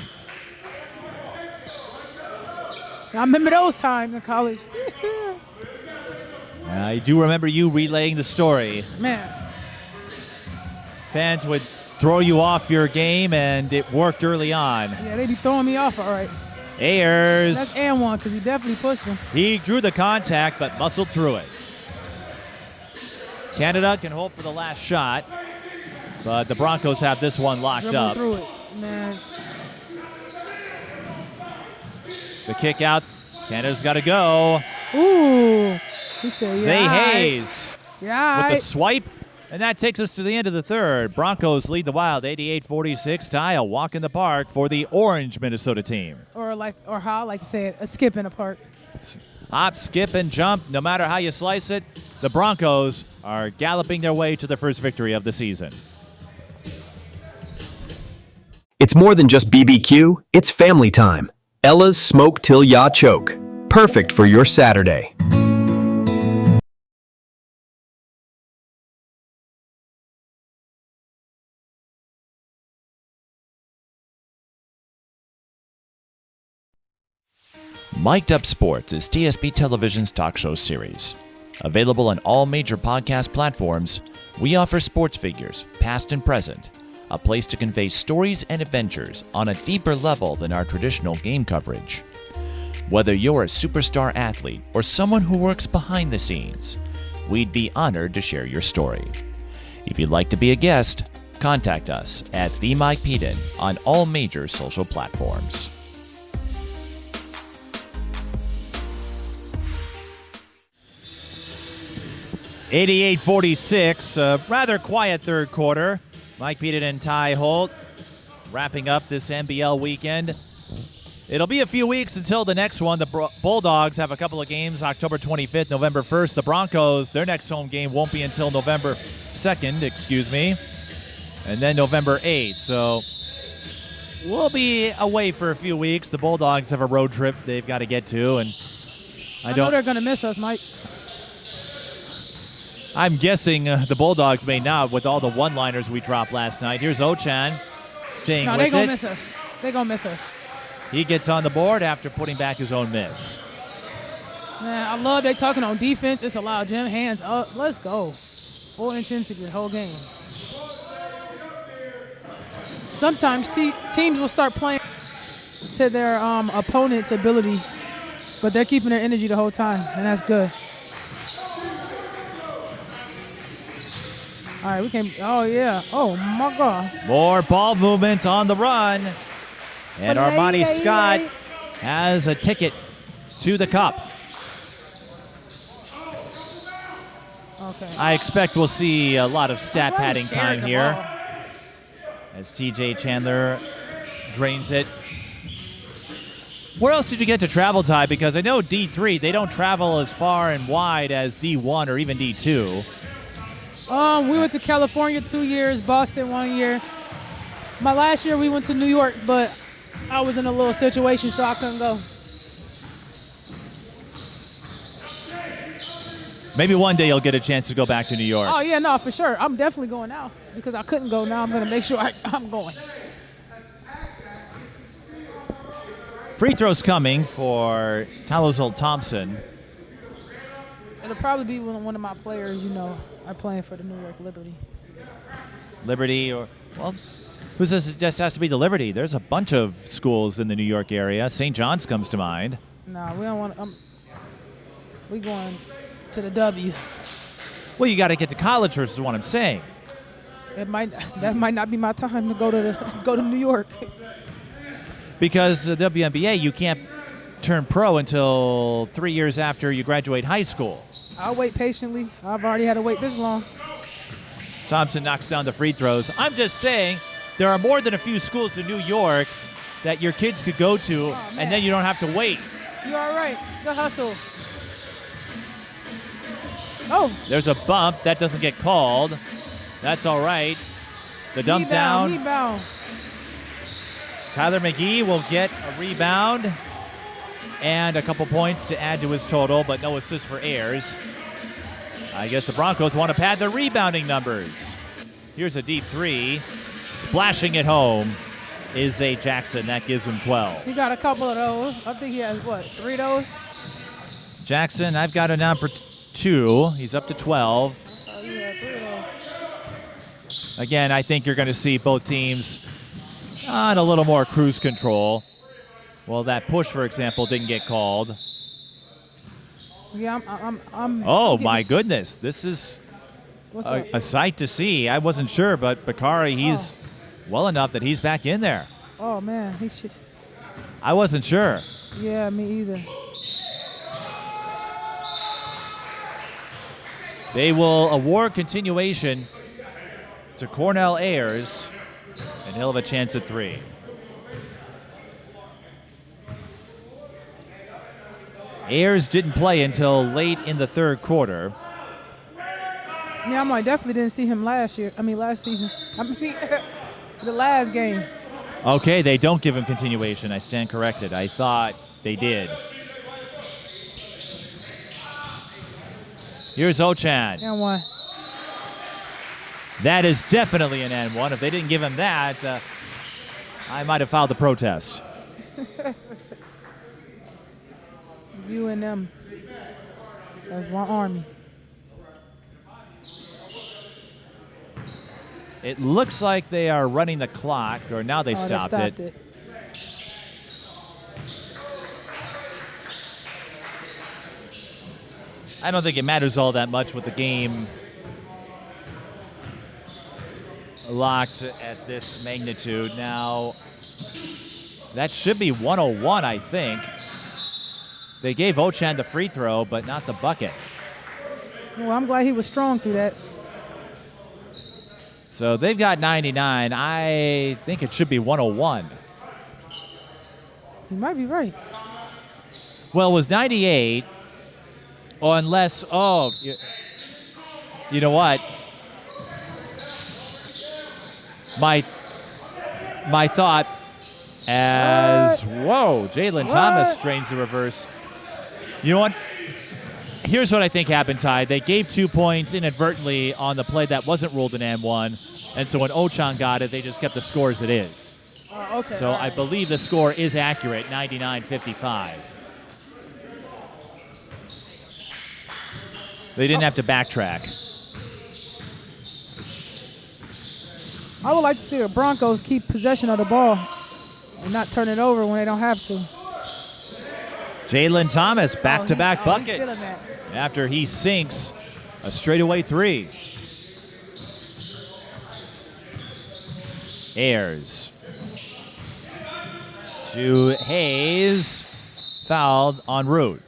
I remember those times in college. I do remember you relaying the story. Man. Fans would throw you off your game, and it worked early on. Yeah, they be throwing me off, all right. Ayers. That's and one, because he definitely pushed him. He drew the contact, but muscled through it. Canada can hope for the last shot, but the Broncos have this one locked Dribble up. through it, man. The kick out. Canada's got to go. Ooh. He said, yeah. Zay all right. Hayes Yeah, all with the right. swipe. And that takes us to the end of the third. Broncos lead the Wild 88-46. Ty, a walk in the park for the orange Minnesota team. Or how I like to say it, a skip in the park. Hop, skip, and jump. No matter how you slice it, the Broncos are galloping their way to the first victory of the season. It's more than just BBQ, it's family time. Ella's Smoke Till Ya Choke. Perfect for your Saturday. Mic'd Up Sports is TSB Television's talk show series. Available on all major podcast platforms, we offer sports figures, past and present, a place to convey stories and adventures on a deeper level than our traditional game coverage. Whether you're a superstar athlete or someone who works behind the scenes, we'd be honored to share your story. If you'd like to be a guest, contact us at The Mike Peden on all major social platforms. $88-46, a rather quiet third quarter. Mike Peden and Ty Holt wrapping up this NBL weekend. It'll be a few weeks until the next one. The Bulldogs have a couple of games, October 25th, November 1st. The Broncos, their next home game won't be until November 2nd, and then November 8th. So we'll be away for a few weeks. The Bulldogs have a road trip they've got to get to, and I know they're going to miss us, Mike. I'm guessing the Bulldogs may not with all the one-liners we dropped last night. Here's Ochan staying with it. No, they're going to miss us. They're going to miss us. He gets on the board after putting back his own miss. Man, I love they talking on defense. It's allowed Jim hands up. Let's go. Full intensity the whole game. Sometimes teams will start playing to their opponent's ability, but they're keeping their energy the whole time, and that's good. All right, we can. Oh, yeah. Oh, my God. More ball movements on the run. And Armani Scott has a ticket to the cup. Okay. I expect we'll see a lot of stat padding time here as TJ Chandler drains it. Where else did you get to travel, Ty? Because I know D3, they don't travel as far and wide as D1 or even D2. We went to California 2 years, Boston 1 year. My last year we went to New York, but I was in a little situation, so I couldn't go. Maybe one day you'll get a chance to go back to New York. Oh, yeah, no, for sure. I'm definitely going now because I couldn't go. Now I'm going to make sure I'm going. Free throws coming for Tyzashia Thompson. It'll probably be one of my players, are playing for the New York Liberty. Liberty who says it just has to be the Liberty? There's a bunch of schools in the New York area. St. John's comes to mind. No, we don't want to. We going to the W. Well, you got to get to college first is what I'm saying. That might not be my time to go to New York. Because the WNBA, you can't turn pro until 3 years after you graduate high school. I'll wait patiently. I've already had to wait this long. Thompson knocks down the free throws. I'm just saying there are more than a few schools in New York that your kids could go to, and then you don't have to wait. You're all right. Good hustle. Oh. There's a bump. That doesn't get called. That's all right. The dump down. Rebound. Tyler McGee will get a rebound and a couple points to add to his total, but no assist for Ayers. I guess the Broncos want to pad their rebounding numbers. Here's a deep three. Splashing it home is Zay Jackson. That gives him 12. He got a couple of those. I think he has, 3 of those? Jackson, I've got him down for 2. He's up to 12. Oh, yeah, 3 of those. Again, I think you're going to see both teams on a little more cruise control. Well, that push, for example, didn't get called. Yeah, I'm Oh, my goodness. This is a sight to see. I wasn't sure, but Bakari, he's well enough that he's back in there. Oh, man. He should. I wasn't sure. Yeah, me either. They will award continuation to Cornell Ayers, and he'll have a chance at 3. Ayers didn't play until late in the third quarter. Yeah, I definitely didn't see him last season. The last game. Okay, they don't give him continuation. I stand corrected. I thought they did. Here's Ochan. And 1. That is definitely an N1. If they didn't give him that, I might have filed a protest. You and them. That's one army. It looks like they are running the clock, or now they stopped it. I don't think it matters all that much with the game locked at this magnitude. Now, that should be 101, I think. They gave Ochan the free throw, but not the bucket. Well, I'm glad he was strong through that. So they've got 99. I think it should be 101. You might be right. Well, it was 98, unless, you know what? My thought as, whoa, Jalen Thomas strains the reverse. You know what? Here's what I think happened, Ty. They gave 2 points inadvertently on the play that wasn't ruled an N1, and so when Ochan got it, they just kept the score as it is. Okay. So I believe the score is accurate, 99-55. They didn't have to backtrack. I would like to see the Broncos keep possession of the ball and not turn it over when they don't have to. Jalen Thomas, back-to-back He's buckets feeling after he sinks a straightaway 3. Ayers to Hayes, fouled en route.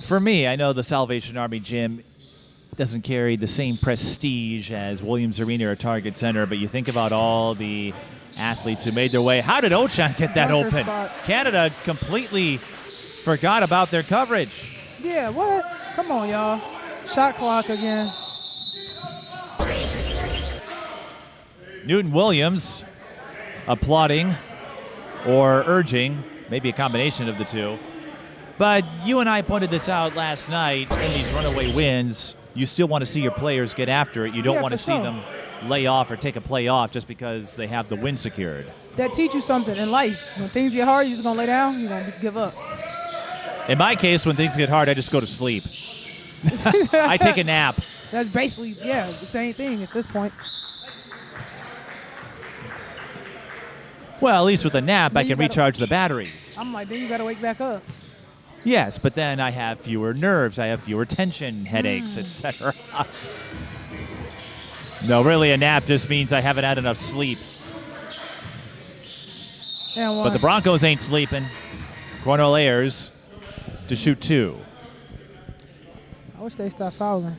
For me, I know the Salvation Army gym doesn't carry the same prestige as Williams Arena or Target Center, but you think about all the athletes who made their way. How did Ochan get that Bunker open? spot. Canada completely forgot about their coverage. Yeah, what? Come on, y'all. Shot clock again. Newton Williams applauding or urging, maybe a combination of the two. But you and I pointed this out last night. In these runaway wins, you still want to see your players get after it. You don't want to see them lay off or take a play off just because they have the win secured. That teach you something in life. When things get hard, you're just going to lay down. You're going to give up. In my case, when things get hard, I just go to sleep. I take a nap. That's basically, the same thing at this point. Well, at least with a nap, I you can gotta- recharge the batteries. I'm like, then you got to wake back up. Yes, but then I have fewer nerves. I have fewer tension, headaches, etc. No, really, a nap just means I haven't had enough sleep. And But the Broncos ain't sleeping. Cornell Ayers to shoot 2. I wish they stopped fouling.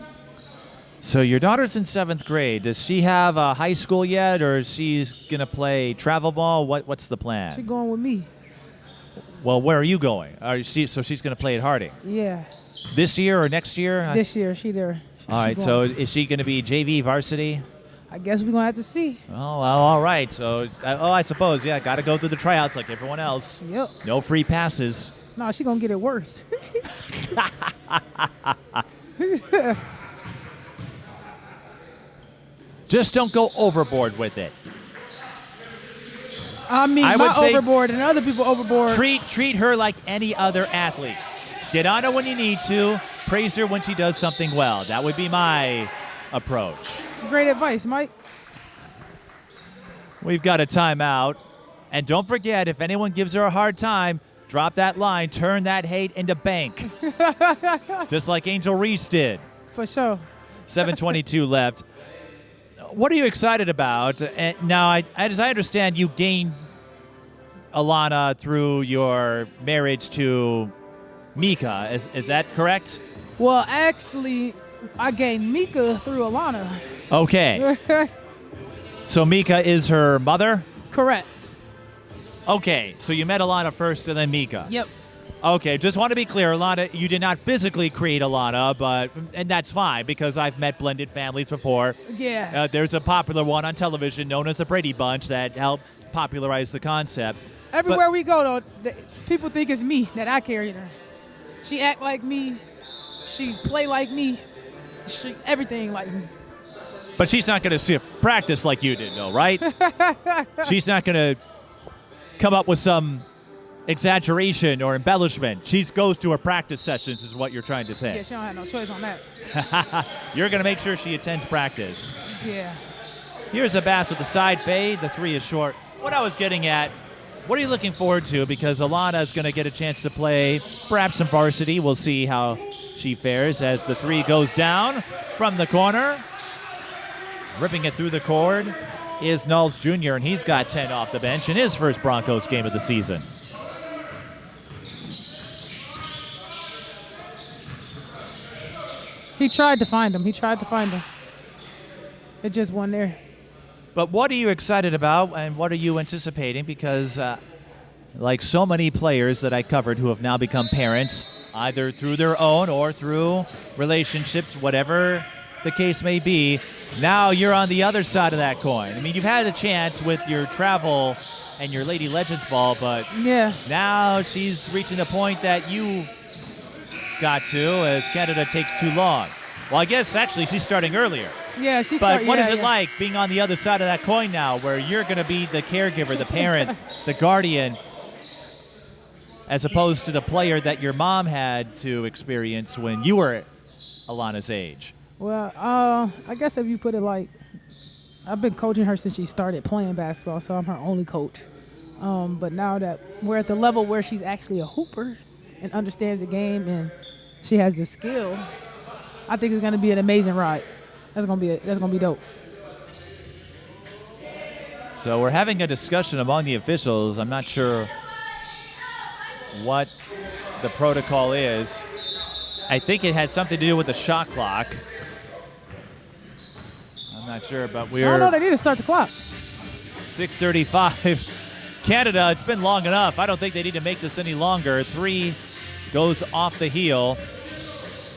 So your daughter's in 7th grade. Does she have a high school yet, or she's going to play travel ball? What's the plan? She's going with me. Well, where are you going? So she's going to play at Harding. Yeah. This year or next year? This year, she there. All right, so is she going to be JV varsity? I guess we're going to have to see. Oh, well, all right. So, I suppose, yeah, got to go through the tryouts like everyone else. Yep. No free passes. No, she's going to get it worse. Just don't go overboard with it. I mean, I would my say overboard and other people overboard. Treat her like any other athlete. Get on her when you need to. Praise her when she does something well. That would be my approach. Great advice, Mike. We've got a timeout. And don't forget, if anyone gives her a hard time, drop that line, turn that hate into bank. Just like Angel Reese did. For sure. 7:22 left. What are you excited about? And now, as I understand, you gained Alana through your marriage to Mika. Is that correct? Well, actually, I gained Mika through Alana. Okay. So Mika is her mother? Correct. Okay, so you met Alana first and then Mika. Yep. Okay, just want to be clear, Alana, you did not physically create Alana, and that's fine because I've met blended families before. Yeah. There's a popular one on television known as the Brady Bunch that helped popularize the concept. Everywhere we go, though, people think it's me that I carried her. She act like me. She play like me. She everything like me. But she's not going to practice like you did, though, right? She's not going to come up with some exaggeration or embellishment. She goes to her practice sessions is what you're trying to say. Yeah, she don't have no choice on that. You're going to make sure she attends practice. Yeah. Here's Abbas with the side fade. The three is short. What I was getting at, what are you looking forward to? Because Alana is going to get a chance to play perhaps some varsity. We'll see how she fares as the three goes down from the corner. Ripping it through the cord is Knowles Jr., and he's got 10 off the bench in his first Broncos game of the season. He tried to find him. It just wasn't there. But what are you excited about, and what are you anticipating? Because like so many players that I covered who have now become parents, either through their own or through relationships, whatever the case may be, now you're on the other side of that coin. I mean, you've had a chance with your travel and your Lady Legends ball, but yeah, now she's reaching a point that you got to as Canada takes too long. Well, I guess actually she's starting earlier. Yeah, she's But what is it like being on the other side of that coin now, where you're going to be the caregiver, the parent, the guardian, as opposed to the player that your mom had to experience when you were Alana's age? Well, I guess if you put it like, I've been coaching her since she started playing basketball, so I'm her only coach. But now that we're at the level where she's actually a hooper and understands the game and she has the skill, I think it's going to be an amazing ride. That's gonna be dope. So we're having a discussion among the officials. I'm not sure what the protocol is. I think it has something to do with the shot clock. I'm not sure, but we're... I don't know, they need to start the clock. 6:35. Canada, it's been long enough. I don't think they need to make this any longer. 3 goes off the heel.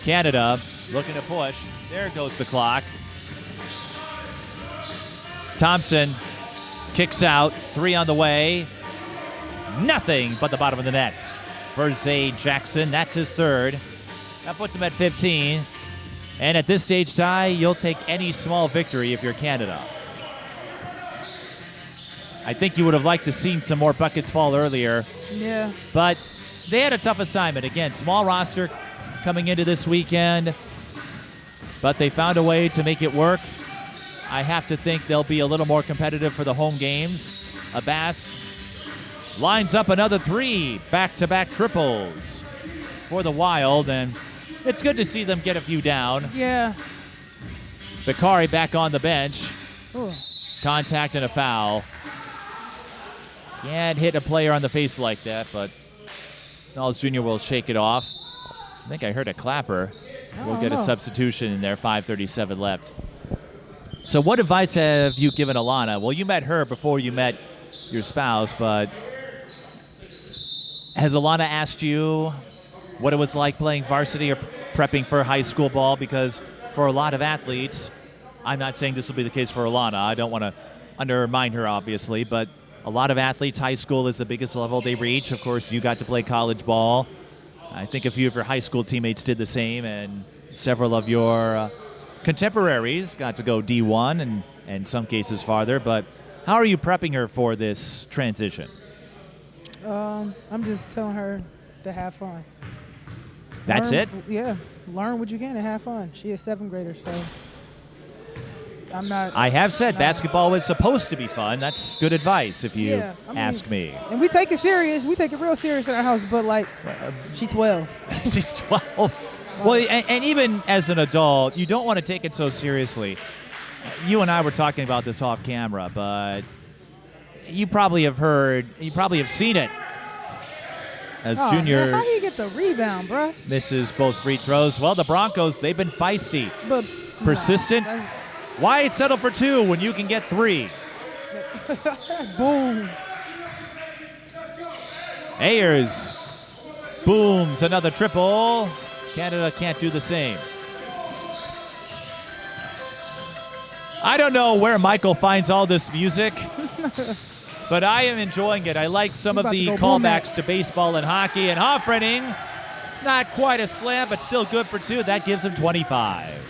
Canada looking to push. There goes the clock. Thompson kicks out. 3 on the way. Nothing but the bottom of the nets for Zay Jackson. That's his third. That puts him at 15. And at this stage, Ty, you'll take any small victory if you're Canada. I think you would have liked to seen some more buckets fall earlier. Yeah. But they had a tough assignment. Again, small roster coming into this weekend. But they found a way to make it work. I have to think they'll be a little more competitive for the home games. Abbas lines up another 3 back-to-back triples for the Wild, and it's good to see them get a few down. Yeah. Bakari back on the bench. Ooh. Contact and a foul. Can't hit a player on the face like that, but Knowles Jr. will shake it off. I think I heard a clapper. We'll don't get a know. substitution in there, 5:37 left. So what advice have you given Alana? Well, you met her before you met your spouse, but has Alana asked you what it was like playing varsity or prepping for high school ball? Because for a lot of athletes, I'm not saying this will be the case for Alana. I don't want to undermine her, obviously, but a lot of athletes, high school is the biggest level they reach. Of course, you got to play college ball. I think a few of your high school teammates did the same, and several of your contemporaries got to go D1 and in some cases farther. But how are you prepping her for this transition? I'm just telling her to have fun. That's it? Yeah, learn what you can and have fun. She is 7th grader, so I'm not. I have said basketball is supposed to be fun. That's good advice if you ask me. And we take it serious. We take it real serious in our house, but like, she's 12. She's 12. Well, and even as an adult, you don't want to take it so seriously. You and I were talking about this off camera, but you probably have seen it. As Junior Man, how do you get the rebound, bro? misses both free throws. Well, the Broncos, they've been feisty, But persistent. Why settle for 2 when you can get 3? Boom. Ayers booms another triple. Canada can't do the same. I don't know where Michael finds all this music, but I am enjoying it. I like some of the callbacks to baseball and hockey. And Hoffrening, not quite a slam, but still good for 2. That gives him 25.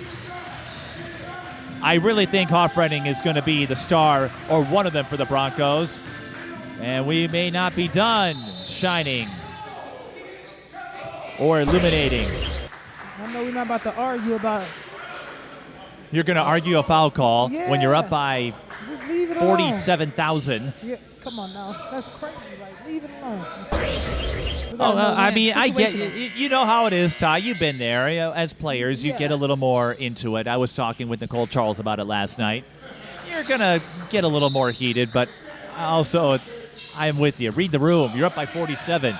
I really think Hoffrening is going to be the star or one of them for the Broncos. And we may not be done shining or illuminating. I know we're not about to argue about. You're going to argue a foul call when you're up by Just leave it 47,000. Yeah, come on now. That's crazy. Like, leave it alone. I mean, I get you know how it is, Ty. You've been there. You know, as players, you get a little more into it. I was talking with Nicole Charles about it last night. You're going to get a little more heated, but also I'm with you. Read the room. You're up by 47.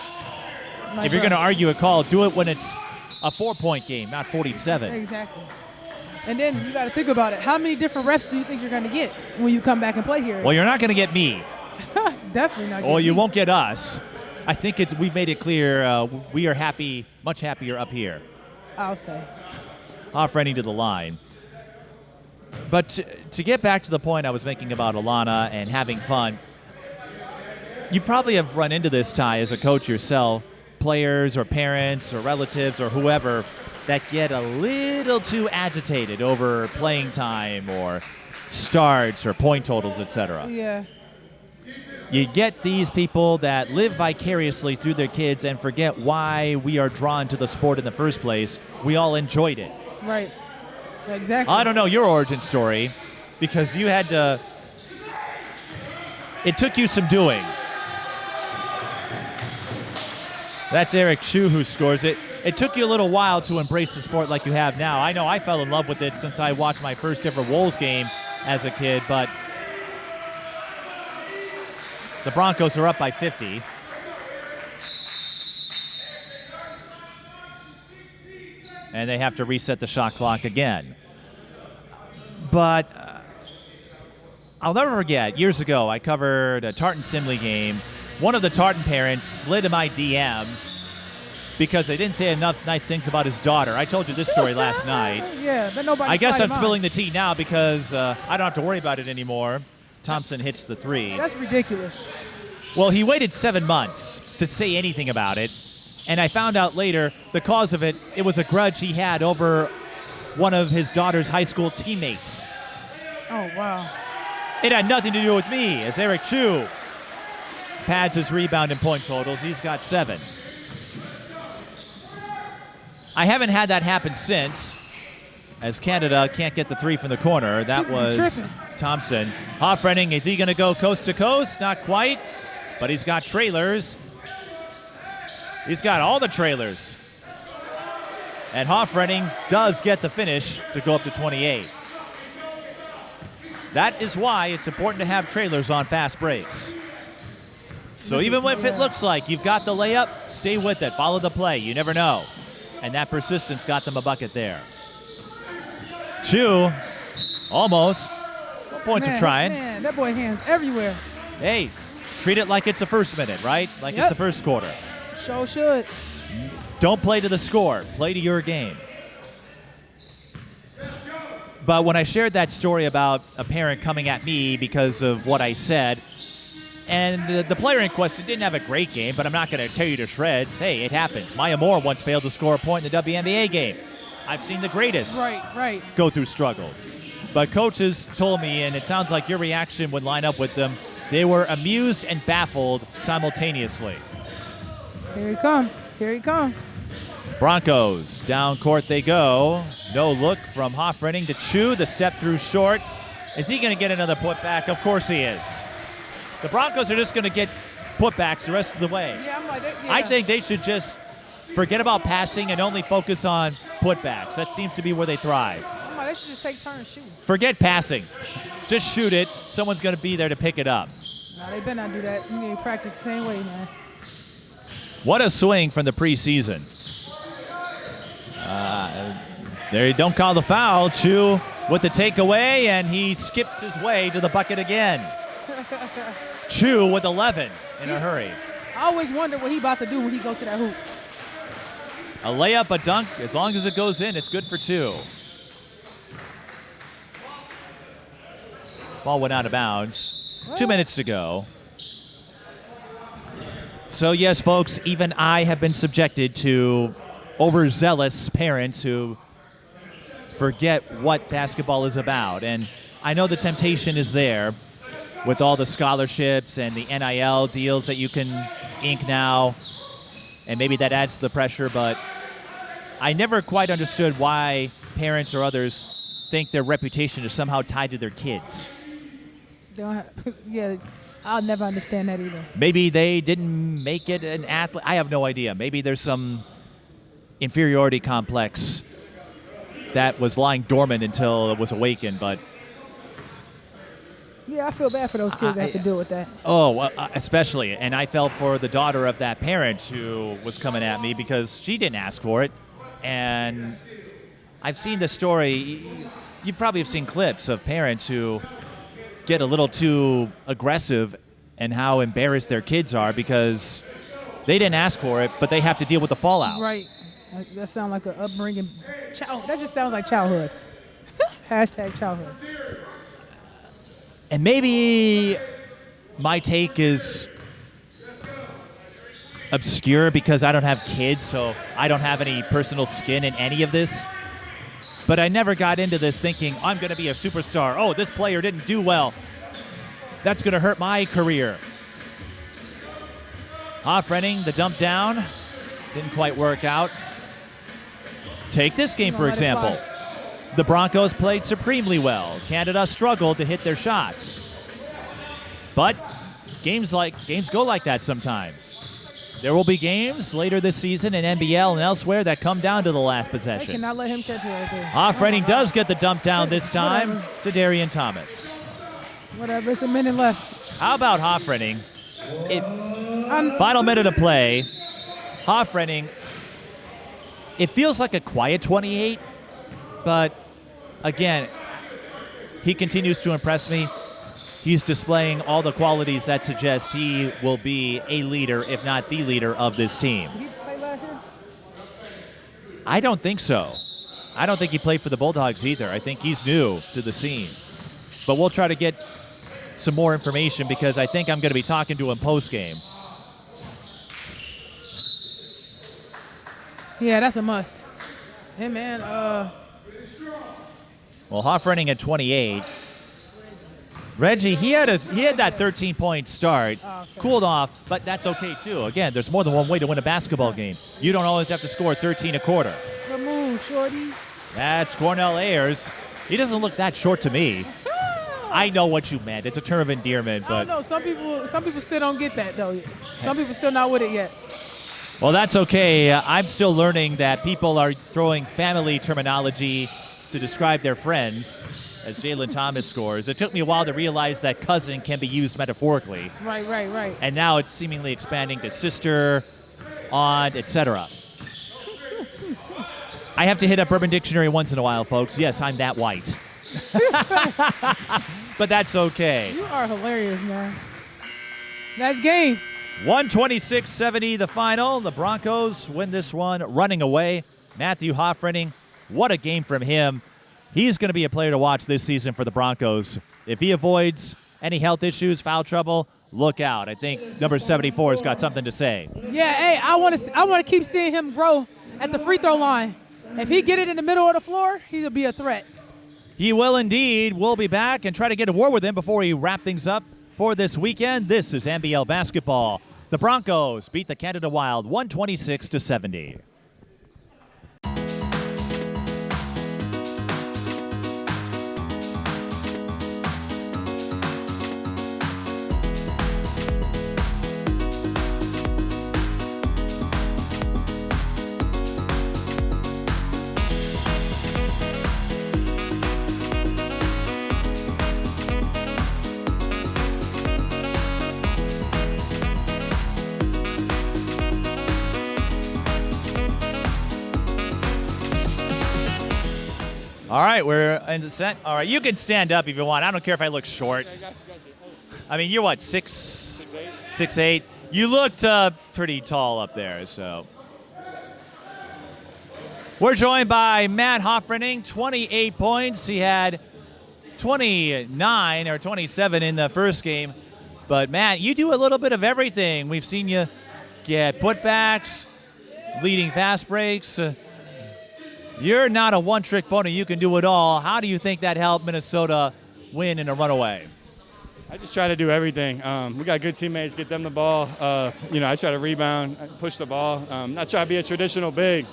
If you're going to argue a call, do it when it's a 4-point game, not 47. Exactly. And then you got to think about it. How many different reps do you think you're going to get when you come back and play here? Well, you're not going to get me. Definitely not. Or you won't get us. I think we've made it clear we are happy, much happier up here. I'll say. Off-running to the line. But to get back to the point I was making about Alana and having fun, you probably have run into this, Ty, as a coach yourself, players or parents or relatives or whoever that get a little too agitated over playing time or starts or point totals, etc. Yeah. You get these people that live vicariously through their kids and forget why we are drawn to the sport in the first place. We all enjoyed it. Right. Exactly. I don't know your origin story because you had to. It took you some doing. That's Eric Chu who scores it. It took you a little while to embrace the sport like you have now. I know I fell in love with it since I watched my first ever Wolves game as a kid, but the Broncos are up by 50. And they have to reset the shot clock again. But I'll never forget, years ago, I covered a Tartan-Simley game. One of the Tartan parents slid in my DMs because they didn't say enough nice things about his daughter. I told you this story last night. Yeah, but nobody. I guess I'm spilling the tea now because I don't have to worry about it anymore. Thompson hits the 3. That's ridiculous. Well, he waited 7 months to say anything about it. And I found out later the cause of it, it was a grudge he had over one of his daughter's high school teammates. Oh, wow. It had nothing to do with me, as Eric Chu pads his rebound and point totals. He's got 7. I haven't had that happen since, as Canada can't get the 3 from the corner. That was Thompson. Hoffrening, is he going to go coast to coast? Not quite, but he's got trailers. He's got all the trailers. And Hoffrening does get the finish to go up to 28. That is why it's important to have trailers on fast breaks. So even if it looks like you've got the layup, stay with it. Follow the play. You never know. And that persistence got them a bucket there. Chu, almost. No points of trying. Man, that boy hands everywhere. Hey, treat it like it's the first minute, right? Like it's the first quarter. Sure should. Don't play to the score. Play to your game. But when I shared that story about a parent coming at me because of what I said, and the player in question didn't have a great game, but I'm not going to tear you to shreds. Hey, it happens. Maya Moore once failed to score a point in the WNBA game. I've seen the greatest go through struggles. But coaches told me, and it sounds like your reaction would line up with them, they were amused and baffled simultaneously. Here he come. Here he come. Broncos, down court they go. No look from Hoffrening to Chu. The step through short. Is he going to get another putback? Of course he is. The Broncos are just going to get putbacks the rest of the way. Yeah, I'm like, I think they should just forget about passing and only focus on putbacks. That seems to be where they thrive. I'm like, they should just take turns shooting. Forget passing. Just shoot it. Someone's going to be there to pick it up. No, they better not do that. You need to practice the same way, man. What a swing from the preseason. There, don't call the foul. Chu with the takeaway, and he skips his way to the bucket again. Chu with 11 in a hurry. I always wonder what he about to do when he goes to that hoop. A layup, a dunk, as long as it goes in, it's good for 2. Ball went out of bounds. 2 minutes to go. So yes, folks, even I have been subjected to overzealous parents who forget what basketball is about. And I know the temptation is there with all the scholarships and the NIL deals that you can ink now. And maybe that adds to the pressure, but I never quite understood why parents or others think their reputation is somehow tied to their kids. They don't have, yeah, I'll never understand that either. Maybe they didn't make it an athlete. I have no idea. Maybe there's some inferiority complex that was lying dormant until it was awakened, but yeah, I feel bad for those kids that have to deal with that. Oh, well, especially. And I felt for the daughter of that parent who was coming at me because she didn't ask for it. And I've seen the story. You probably have seen clips of parents who get a little too aggressive and how embarrassed their kids are because they didn't ask for it, but they have to deal with the fallout. Right. That sounds like an upbringing. That just sounds like childhood. Hashtag childhood. And maybe my take is obscure because I don't have kids, so I don't have any personal skin in any of this. But I never got into this thinking, I'm going to be a superstar. Oh, this player didn't do well. That's going to hurt my career. Hoffrening, the dump down. Didn't quite work out. Take this game, for example. The Broncos played supremely well. Canada struggled to hit their shots. But games go like that sometimes. There will be games later this season in NBL and elsewhere that come down to the last They possession. cannot let him catch it right there. Hoffrening does get the dump down this time to Darian Thomas. Whatever, it's a minute left. How about Hoffrening? Final minute of play. Hoffrening, it feels like a quiet 28, but again, he continues to impress me. He's displaying all the qualities that suggest he will be a leader, if not the leader of this team. Did he play last year? I don't think so. I don't think he played for the Bulldogs either. I think he's new to the scene. But we'll try to get some more information because I think I'm going to be talking to him post-game. Yeah, that's a must. Hey, man. Well, Hoffrening at 28. Reggie, he had that 13-point start, cooled off, but that's okay too. Again, there's more than one way to win a basketball game. You don't always have to score 13 a quarter. Good move, shorty. That's Cornell Ayers. He doesn't look that short to me. I know what you meant. It's a term of endearment, but I don't know. Some people still don't get that though. Some people still not with it yet. well, that's okay. I'm still learning that people are throwing family terminology to describe their friends. As Jalen Thomas scores. It took me a while to realize that cousin can be used metaphorically. Right. And now it's seemingly expanding to sister, aunt, etc. I have to hit up Urban Dictionary once in a while, folks. Yes, I'm that white. But that's okay. You are hilarious, man. Nice game. 126-70 the final. The Broncos win this one running away. Matthew Hoffrening, what a game from him. He's going to be a player to watch this season for the Broncos. If he avoids any health issues, foul trouble, look out. I think number 74 has got something to say. Yeah, hey, I want to keep seeing him grow at the free throw line. If he get it in the middle of the floor, he'll be a threat. He will indeed. We'll be back and try to get a war with him before we wrap things up for this weekend. This is NBL basketball. The Broncos beat the Canada Wild 126-70. All right, we're in the set. All right, you can stand up if you want. I don't care if I look short. I mean, you're what, 6'8"? You looked pretty tall up there, so. We're joined by Matt Hoffrening, 28 points. He had 29 or 27 in the first game. But, Matt, you do a little bit of everything. We've seen you get putbacks, leading fast breaks. You're not a one-trick pony. You can do it all. How do you think that helped Minnesota win in a runaway? I just try to do everything. We got good teammates, get them the ball. I try to rebound, push the ball. Not try to be a traditional big,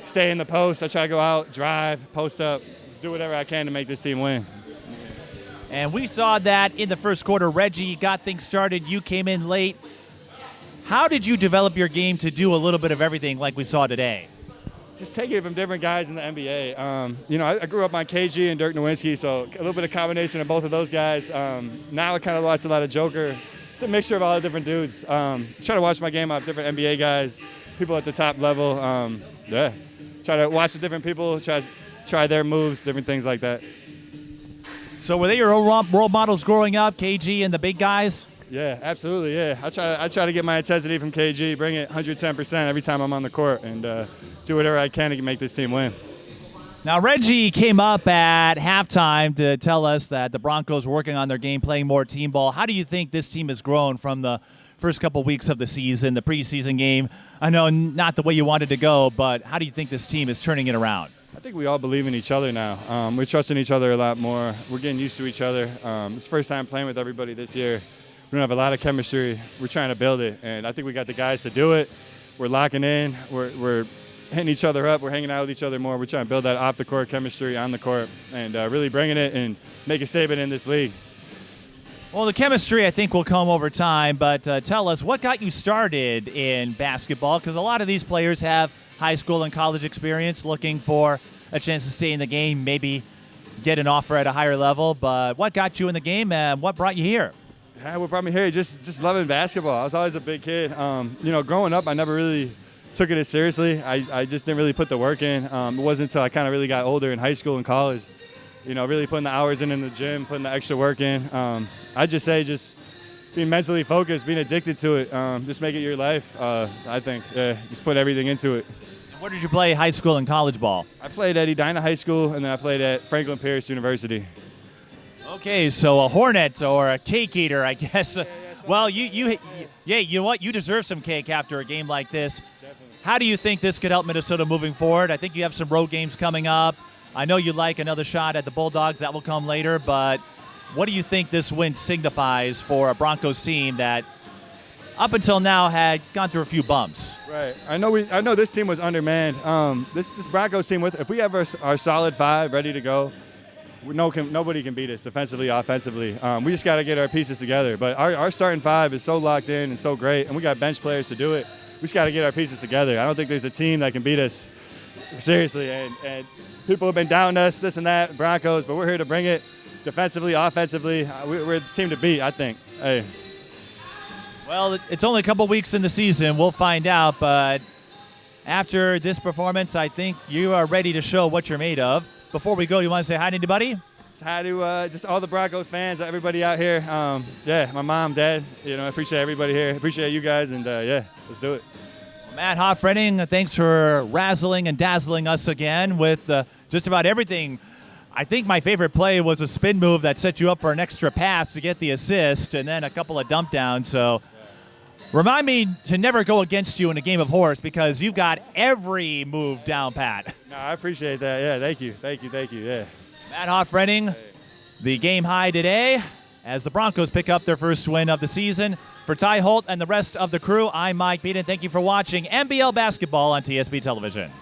stay in the post. I try to go out, drive, post up, just do whatever I can to make this team win. And we saw that in the first quarter. Reggie got things started. You came in late. How did you develop your game to do a little bit of everything like we saw today? Just take it from different guys in the NBA. I grew up on KG and Dirk Nowitzki, so a little bit of combination of both of those guys. Now I kind of watch a lot of Joker. It's a mixture of all the different dudes. Try to watch my game off different NBA guys, people at the top level. Try to watch the different people, try their moves, different things like that. So were they your role models growing up, KG and the big guys? Yeah, absolutely, yeah. I try to get my intensity from KG, bring it 110% every time I'm on the court, and do whatever I can to make this team win. Now, Reggie came up at halftime to tell us that the Broncos were working on their game, playing more team ball. How do you think this team has grown from the first couple weeks of the season, the preseason game? I know not the way you wanted to go, but how do you think this team is turning it around? I think we all believe in each other now. We're trusting each other a lot more. We're getting used to each other. It's the first time playing with everybody this year. We don't have a lot of chemistry. We're trying to build it, and I think we got the guys to do it. We're locking in. We're hitting each other up. We're hanging out with each other more. We're trying to build that off-the-court chemistry on the court and really bringing it and make a statement in this league. Well, the chemistry, I think, will come over time, but tell us, what got you started in basketball? Because a lot of these players have high school and college experience looking for a chance to stay in the game, maybe get an offer at a higher level. But what got you in the game and what brought you here? What brought me here? Just loving basketball. I was always a big kid. Growing up, I never really took it as seriously. I just didn't really put the work in. It wasn't until I kind of really got older in high school and college, really putting the hours in the gym, putting the extra work in. I'd just say just being mentally focused, being addicted to it, just make it your life, I think. Just put everything into it. Where did you play high school and college ball? I played at Edina High School, and then I played at Franklin Pierce University. Okay, so a Hornet or a cake eater, I guess. Well, you know what? You deserve some cake after a game like this. Definitely. How do you think this could help Minnesota moving forward? I think you have some road games coming up. I know you like another shot at the Bulldogs. That will come later. But what do you think this win signifies for a Broncos team that up until now had gone through a few bumps? Right. I know this team was undermanned. This Broncos team, if we have our solid five ready to go, nobody can beat us defensively, offensively. We just got to get our pieces together. But our starting five is so locked in and so great, and we got bench players to do it. We just got to get our pieces together. I don't think there's a team that can beat us, seriously. And people have been doubting us, this and that, Broncos, but we're here to bring it defensively, offensively. We're the team to beat, I think. Hey. Well, it's only a couple weeks in the season. We'll find out, but After this performance, I think you are ready to show what you're made of. Before we go, you want to say hi to anybody? Hi to just all the Broncos fans, everybody out here. Yeah, my mom, dad, I appreciate everybody here. Appreciate you guys, and yeah, let's do it. Matt Hoffredding, thanks for razzling and dazzling us again with just about everything. I think my favorite play was a spin move that set you up for an extra pass to get the assist, and then a couple of dump downs. So remind me to never go against you in a game of horse, because you've got every move down pat. No, I appreciate that. Yeah, thank you. Yeah. Matt Hoffredding, the game high today as the Broncos pick up their first win of the season. For Ty Holt and the rest of the crew, I'm Mike Peden. Thank you for watching NBL basketball on TSB Television.